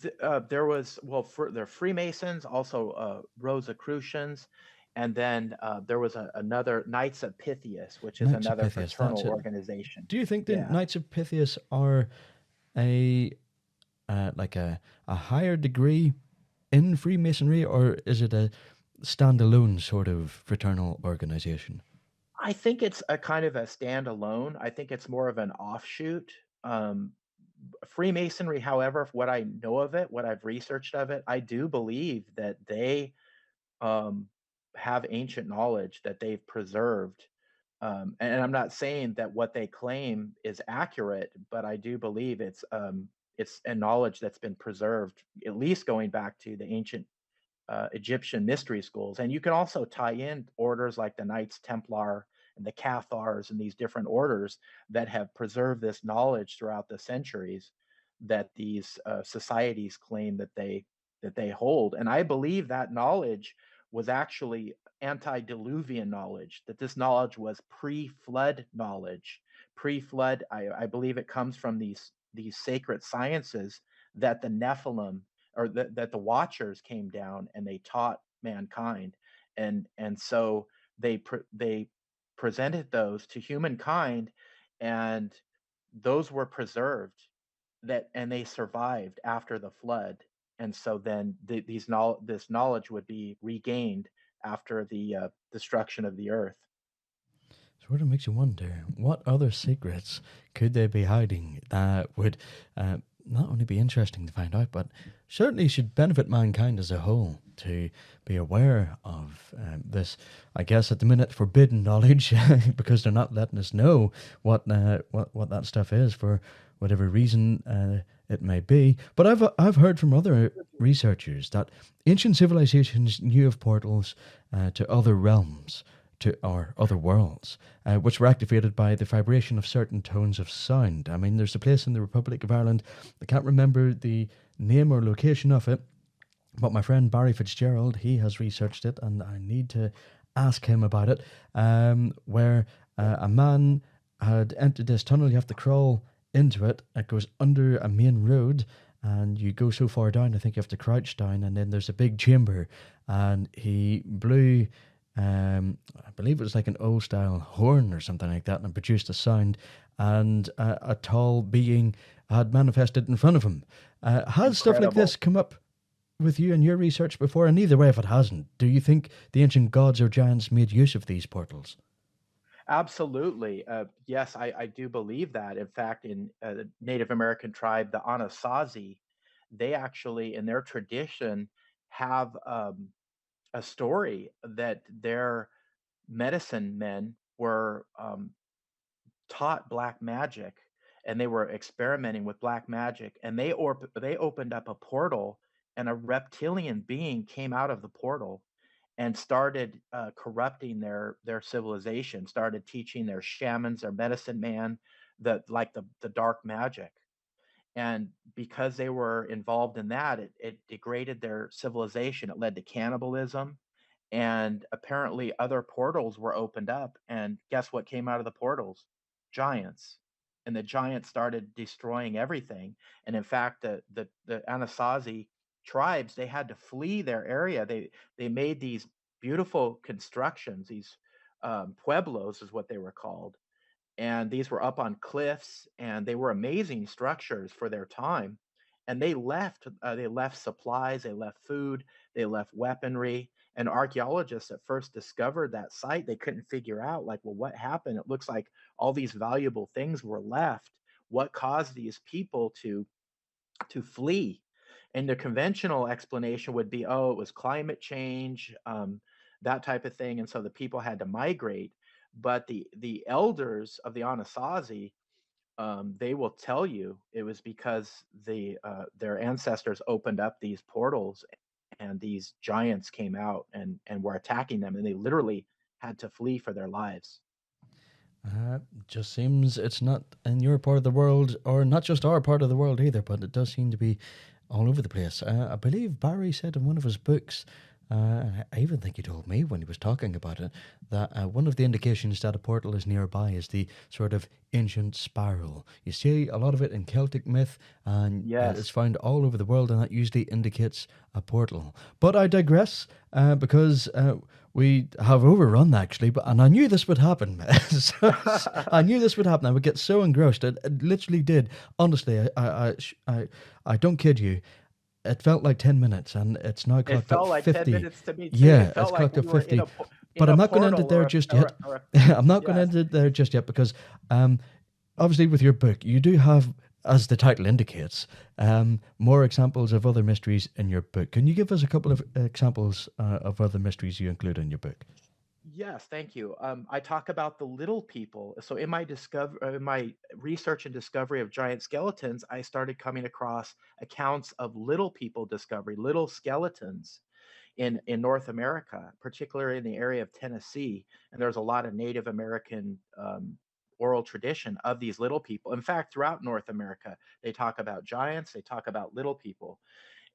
There was, well, for the Freemasons, also Rosicrucians, and then there was another Knights of Pythias, which is Knights of another Pythias. That's fraternal it. organization. Do you think the Yeah. Knights of Pythias are a like a higher degree in Freemasonry, or is it a standalone sort of fraternal organization? I think it's a kind of a standalone. I think it's more of an offshoot. Um, Freemasonry, however, what I know of it, what I've researched of it, I do believe that they um, have ancient knowledge that they've preserved. And I'm not saying that what they claim is accurate, but I do believe it's a knowledge that's been preserved, at least going back to the ancient Egyptian mystery schools. And you can also tie in orders like the Knights Templar and the Cathars and these different orders that have preserved this knowledge throughout the centuries, that these societies claim that they hold. And I believe that knowledge was actually antediluvian knowledge, that this knowledge was pre-flood knowledge. Pre-flood, I believe it comes from these sacred sciences that the Nephilim, or that the Watchers came down and they taught mankind, and so they presented those to humankind, and those were preserved, that and they survived after the flood. And so then this knowledge would be regained after the destruction of the earth. Sort of makes you wonder, what other secrets could they be hiding that would not only be interesting to find out, but certainly should benefit mankind as a whole to be aware of this, I guess, at the minute, forbidden knowledge, because they're not letting us know what that stuff is for whatever reason it may be. But I've heard from other researchers that ancient civilizations knew of portals to other realms, to our other worlds, which were activated by the vibration of certain tones of sound. I mean, there's a place in the Republic of Ireland, I can't remember the name or location of it, but my friend Barry Fitzgerald, he has researched it, and I need to ask him about it, where a man had entered this tunnel. You have to crawl into it. It goes under a main road, and you go so far down, I think you have to crouch down, and then there's a big chamber, and he blew I believe it was like an old style horn or something like that, and produced a sound, and a tall being had manifested in front of him. Has stuff like this Incredible. come up with you in your research before? And either way, if it hasn't, do you think the ancient gods or giants made use of these portals? Absolutely. Yes, I do believe that. In fact, in the Native American tribe, the Anasazi, they actually, in their tradition, have a story that their medicine men were taught black magic, and they were experimenting with black magic, and they opened up a portal, and a reptilian being came out of the portal and started corrupting their civilization, started teaching their shamans, their medicine man, the dark magic. And because they were involved in that, it degraded their civilization. It led to cannibalism, and apparently other portals were opened up, and guess what came out of the portals? Giants. And the giants started destroying everything. And in fact, the Anasazi tribes, they had to flee their area. They made these beautiful constructions, these pueblos is what they were called, and these were up on cliffs, and they were amazing structures for their time. And they left supplies, they left food, they left weaponry. And archaeologists at first discovered that site, they couldn't figure out, like, well, what happened? It looks like all these valuable things were left. What caused these people to flee? And the conventional explanation would be, oh, it was climate change, that type of thing, and so the people had to migrate. But the elders of the Anasazi, they will tell you it was because their ancestors opened up these portals, and these giants came out and were attacking them, and they literally had to flee for their lives. Just seems it's not in your part of the world, or not just our part of the world either, but it does seem to be all over the place. I believe Barry said in one of his books, I even think he told me when he was talking about it, that one of the indications that a portal is nearby is the sort of ancient spiral. You see a lot of it in Celtic myth, and it's Yes. found all over the world, and that usually indicates a portal. But I digress, because we have overrun actually, and I knew this would happen. I knew this would happen. I would get so engrossed. It literally did. Honestly, I don't kid you. It felt like 10 minutes, and it's now It clocked up felt like 10 50. minutes to me too. It Yeah, felt it's like clocked we up were in 50. a But I'm not going to end it portal there or a just or yet. or a I'm not going to yes. end it there just yet because, obviously, with your book, you do have, as the title indicates, more examples of other mysteries in your book. Can you give us a couple of examples of other mysteries you include in your book? Yes, thank you. I talk about the little people. So in my research and discovery of giant skeletons, I started coming across accounts of little people discovery, little skeletons in North America, particularly in the area of Tennessee. And there's a lot of Native American oral tradition of these little people. In fact, throughout North America, they talk about giants, they talk about little people.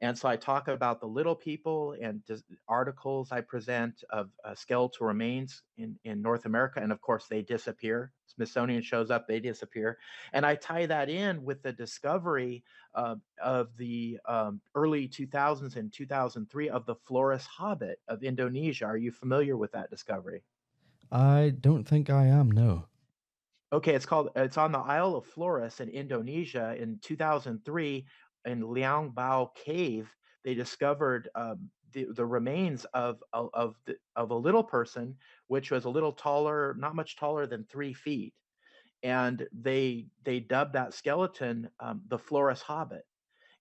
And so I talk about the little people and articles I present of skeletal remains in North America. And of course, they disappear. Smithsonian shows up, they disappear. And I tie that in with the discovery of the early 2000s and 2003 of the Flores Hobbit of Indonesia. Are you familiar with that discovery? I don't think I am, no. Okay, it's on the Isle of Flores in Indonesia in 2003 in Liang Bao Cave. They discovered the remains of a little person, which was a little taller, not much taller than 3 feet, and they dubbed that skeleton the Flores Hobbit.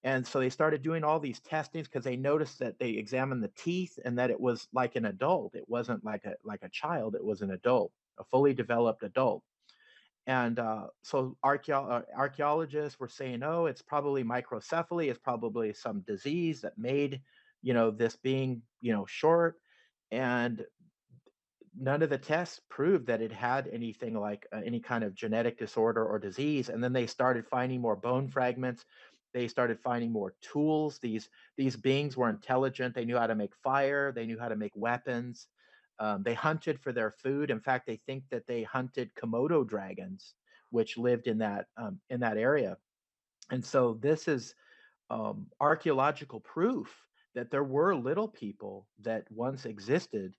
And so they started doing all these testings because they noticed that they examined the teeth and that it was like an adult. It wasn't like a child. It was an adult, a fully developed adult. And so archaeologists were saying, oh, it's probably microcephaly. It's probably some disease that made, this being, short. And none of the tests proved that it had anything like any kind of genetic disorder or disease. And then they started finding more bone fragments. They started finding more tools. These beings were intelligent. They knew how to make fire. They knew how to make weapons. They hunted for their food. In fact, they think that they hunted Komodo dragons, which lived in that area. And so this is archaeological proof that there were little people that once existed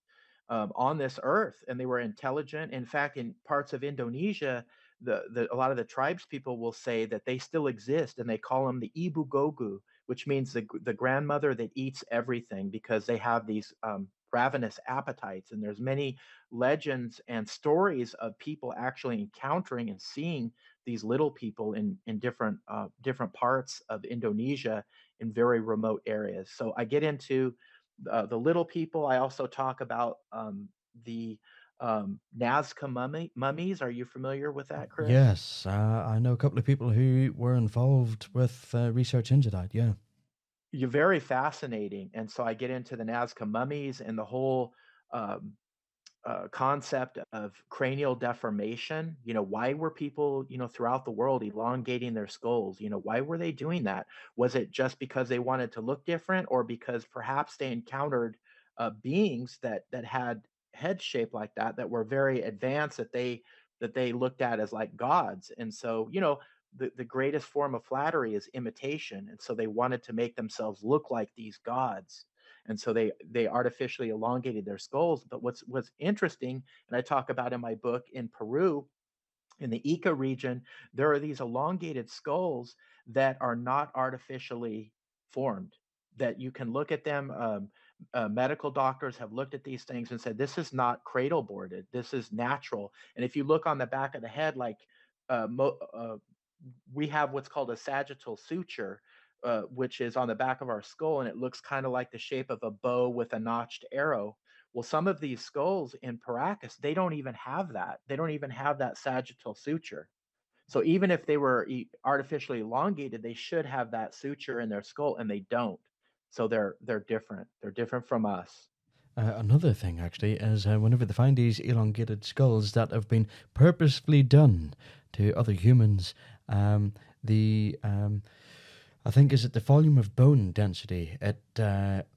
on this earth, and they were intelligent. In fact, in parts of Indonesia, a lot of the tribes people will say that they still exist, and they call them the Ibu Gogu, which means the grandmother that eats everything, because they have these ravenous appetites. And there's many legends and stories of people actually encountering and seeing these little people in different parts of Indonesia in very remote areas. So I get into the little people. I also talk about the Nazca mummies. Are you familiar with that, Chris? Yes, I know a couple of people who were involved with research into that. Yeah. You're very fascinating, and so I get into the Nazca mummies and the whole um, concept of cranial deformation. Why were people, throughout the world elongating their skulls? Why were they doing that? Was it just because they wanted to look different, or because perhaps they encountered beings that had heads shaped like that were very advanced, that they looked at as like gods? And so, the greatest form of flattery is imitation, and so they wanted to make themselves look like these gods, and so they artificially elongated their skulls. But what's interesting, and I talk about in my book, in Peru, in the Ica region, there are these elongated skulls that are not artificially formed. That you can look at them. Medical doctors have looked at these things and said, this is not cradle boarded. This is natural. And if you look on the back of the head, like we have what's called a sagittal suture, which is on the back of our skull, and it looks kind of like the shape of a bow with a notched arrow. Well, some of these skulls in Paracas, they don't even have that. They don't even have that sagittal suture. So even if they were artificially elongated, they should have that suture in their skull, and they don't. So they're different. They're different from us. Another thing, actually, is whenever they find these elongated skulls that have been purposefully done to other humans, the I think is it the volume of bone density. It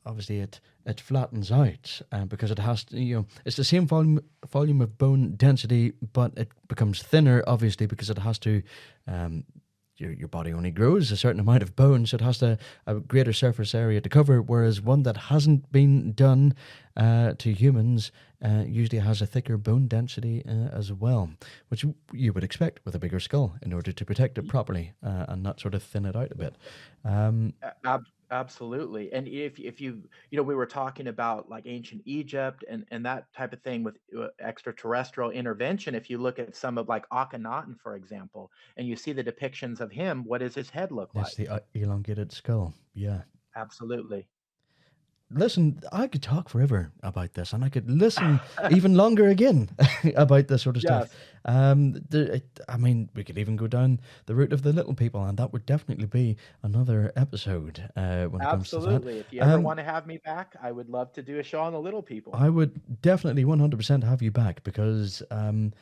obviously it flattens out because it has to, it's the same volume of bone density, but it becomes thinner, obviously, because it has to. Your body only grows a certain amount of bone, so it has to a greater surface area to cover. Whereas one that hasn't been done to humans usually has a thicker bone density as well, which you would expect with a bigger skull in order to protect it properly and not sort of thin it out a bit. Absolutely. And if we were talking about like ancient Egypt and that type of thing with extraterrestrial intervention. If you look at some of like Akhenaten, for example, and you see the depictions of him, what does his head look It's like? the elongated skull. Yeah. Absolutely. Listen, I could talk forever about this, and I could listen even longer again about this sort of stuff. Yes, I mean, we could even go down the route of the little people, and that would definitely be another episode when it comes to that. absolutely. If you ever Um, want to have me back, I would love to do a show on the little people. I would definitely 100% have you back because, again,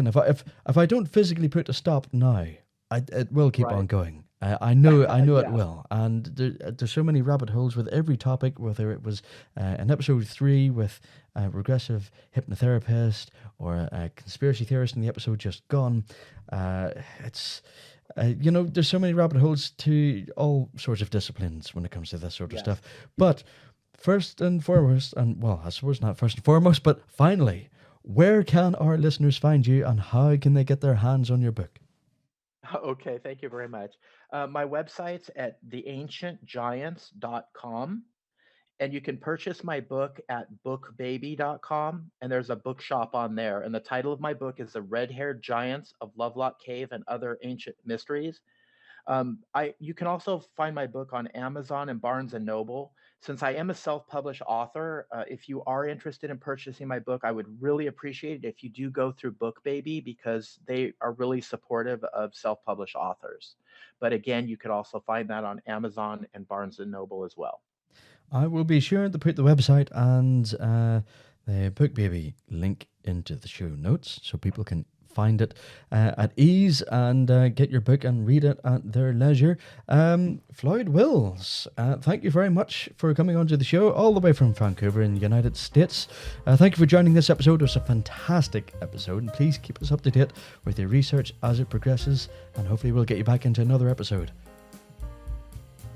if I don't physically put a stop now, it will keep on Right. going. I know it Yeah, will, and there's so many rabbit holes with every topic. Whether it was in episode 3 with a regressive hypnotherapist or a conspiracy theorist in the episode just gone, it's there's so many rabbit holes to all sorts of disciplines when it comes to this sort of yes. stuff. But first and foremost, and well, I suppose not first and foremost, but finally, where can our listeners find you, and how can they get their hands on your book? Okay, thank you very much. My website's at theancientgiants.com. And you can purchase my book at bookbaby.com, and there's a bookshop on there. And the title of my book is The Red-Haired Giants of Lovelock Cave and Other Ancient Mysteries. You can also find my book on Amazon and Barnes and Noble. Since I am a self-published author, if you are interested in purchasing my book, I would really appreciate it if you do go through BookBaby, because they are really supportive of self-published authors. But again, you could also find that on Amazon and Barnes and Noble as well. I will be sure to put the website and the Book Baby link into the show notes so people can find it at ease and get your book and read it at their leisure. Floyd Wills, thank you very much for coming onto the show all the way from Vancouver in the United States. Thank you for joining this episode. It was a fantastic episode, and please keep us up to date with your research as it progresses, and hopefully we'll get you back into another episode.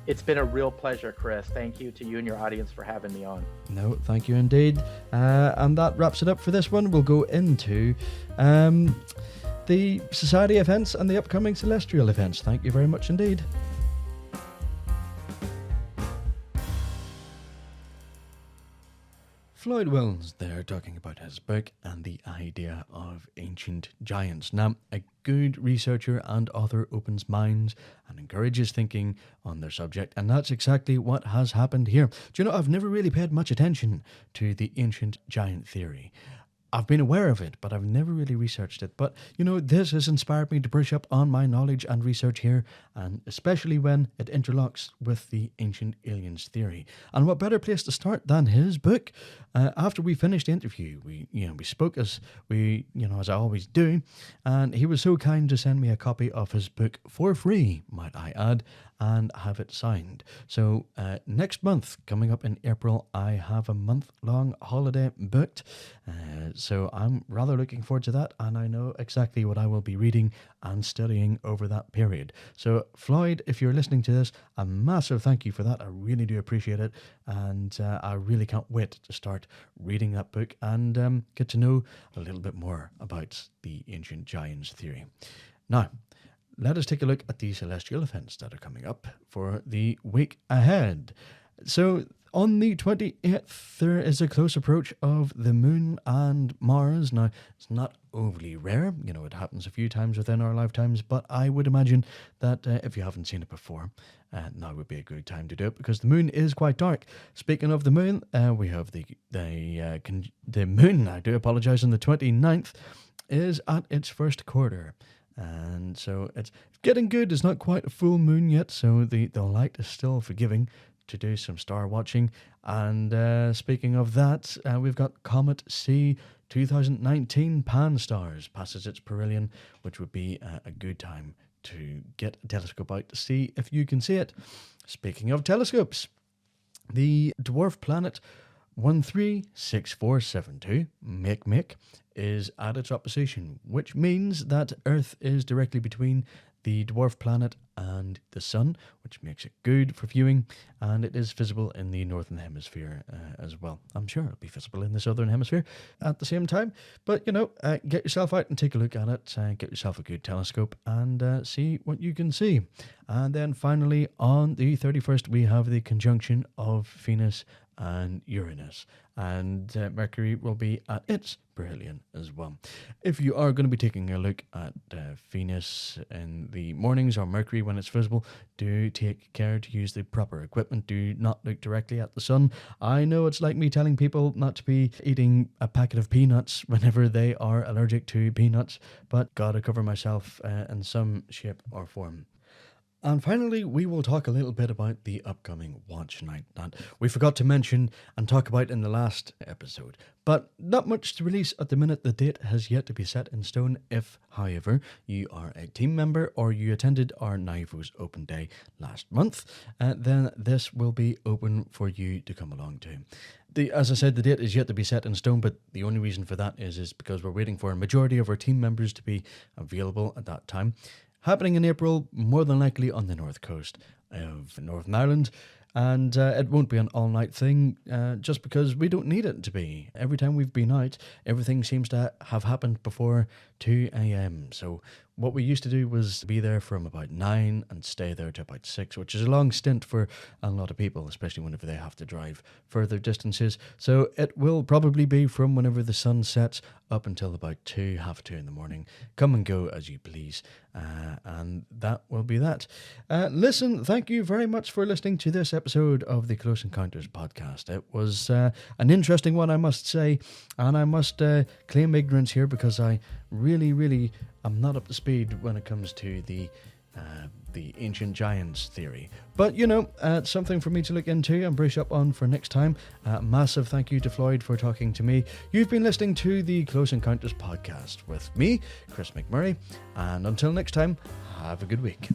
It's been a real pleasure, Chris. Thank you to you and your audience for having me on. No, thank you indeed. And that wraps it up for this one. We'll go into the Society events and the upcoming Celestial events. Thank you very much indeed. Floyd Wills there talking about his book and the idea of ancient giants. Now, a good researcher and author opens minds and encourages thinking on their subject, and that's exactly what has happened here. Do you know, I've never really paid much attention to the ancient giant theory. I've been aware of it, but I've never really researched it. But, you know, this has inspired me to brush up on my knowledge and research here, and especially when it interlocks with the ancient aliens theory. And what better place to start than his book? After we finished the interview, we spoke as I always do, and he was so kind to send me a copy of his book for free, might I add, and have it signed. So next month, coming up in April, I have a month-long holiday booked. So I'm rather looking forward to that, and I know exactly what I will be reading and studying over that period. So Floyd, if you're listening to this, a massive thank you for that. I really do appreciate it, and I really can't wait to start reading that book and get to know a little bit more about the ancient giants theory. Now, let us take a look at the celestial events that are coming up for the week ahead. So, on the 28th, there is a close approach of the Moon and Mars. Now, it's not overly rare. You know, it happens a few times within our lifetimes, but I would imagine that if you haven't seen it before, now would be a good time to do it because the Moon is quite dark. Speaking of the Moon, we have the Moon, I do apologise, on the 29th is at its first quarter. And so it's getting good. It's not quite a full moon yet, so the light is still forgiving to do some star watching. And speaking of that, we've got Comet C 2019 Pan-STARRS passes its perihelion, which would be a good time to get a telescope out to see if you can see it. Speaking of telescopes, the dwarf planet 136472, Makemake, is at its opposition, which means that Earth is directly between the dwarf planet and the Sun, which makes it good for viewing, and it is visible in the Northern Hemisphere as well. I'm sure it'll be visible in the Southern Hemisphere at the same time, but, you know, get yourself out and take a look at it, get yourself a good telescope and see what you can see. And then finally, on the 31st, we have the conjunction of Venus and Uranus, and Mercury will be at its perihelion as well. If you are going to be taking a look at Venus in the mornings or Mercury when it's visible, do take care to use the proper equipment. Do not look directly at the sun. I know it's like me telling people not to be eating a packet of peanuts whenever they are allergic to peanuts, but gotta cover myself in some shape or form. And finally, we will talk a little bit about the upcoming watch night that we forgot to mention and talk about in the last episode. But not much to release at the minute. The date has yet to be set in stone. If, however, you are a team member or you attended our NIUFOS open day last month, then this will be open for you to come along to. As I said, the date is yet to be set in stone, but the only reason for that is because we're waiting for a majority of our team members to be available at that time. Happening in April, more than likely on the north coast of Northern Ireland, and it won't be an all-night thing just because we don't need it to be. Every time we've been out, everything seems to have happened before 2 a.m. So what we used to do was be there from about 9 and stay there to about 6, which is a long stint for a lot of people, especially whenever they have to drive further distances. So it will probably be from whenever the sun sets up until about 2, half 2 in the morning. Come and go as you please. And that will be that. Listen, thank you very much for listening to this episode of the Close Encounters podcast. It was an interesting one, I must say, and I must claim ignorance here because I really am not up to speed when it comes to the ancient giants theory. But, you know, it's something for me to look into and brush up on for next time. Massive thank you to Floyd for talking to me. You've been listening to the Close Encounters podcast with me, Chris McMurray, and until next time, have a good week.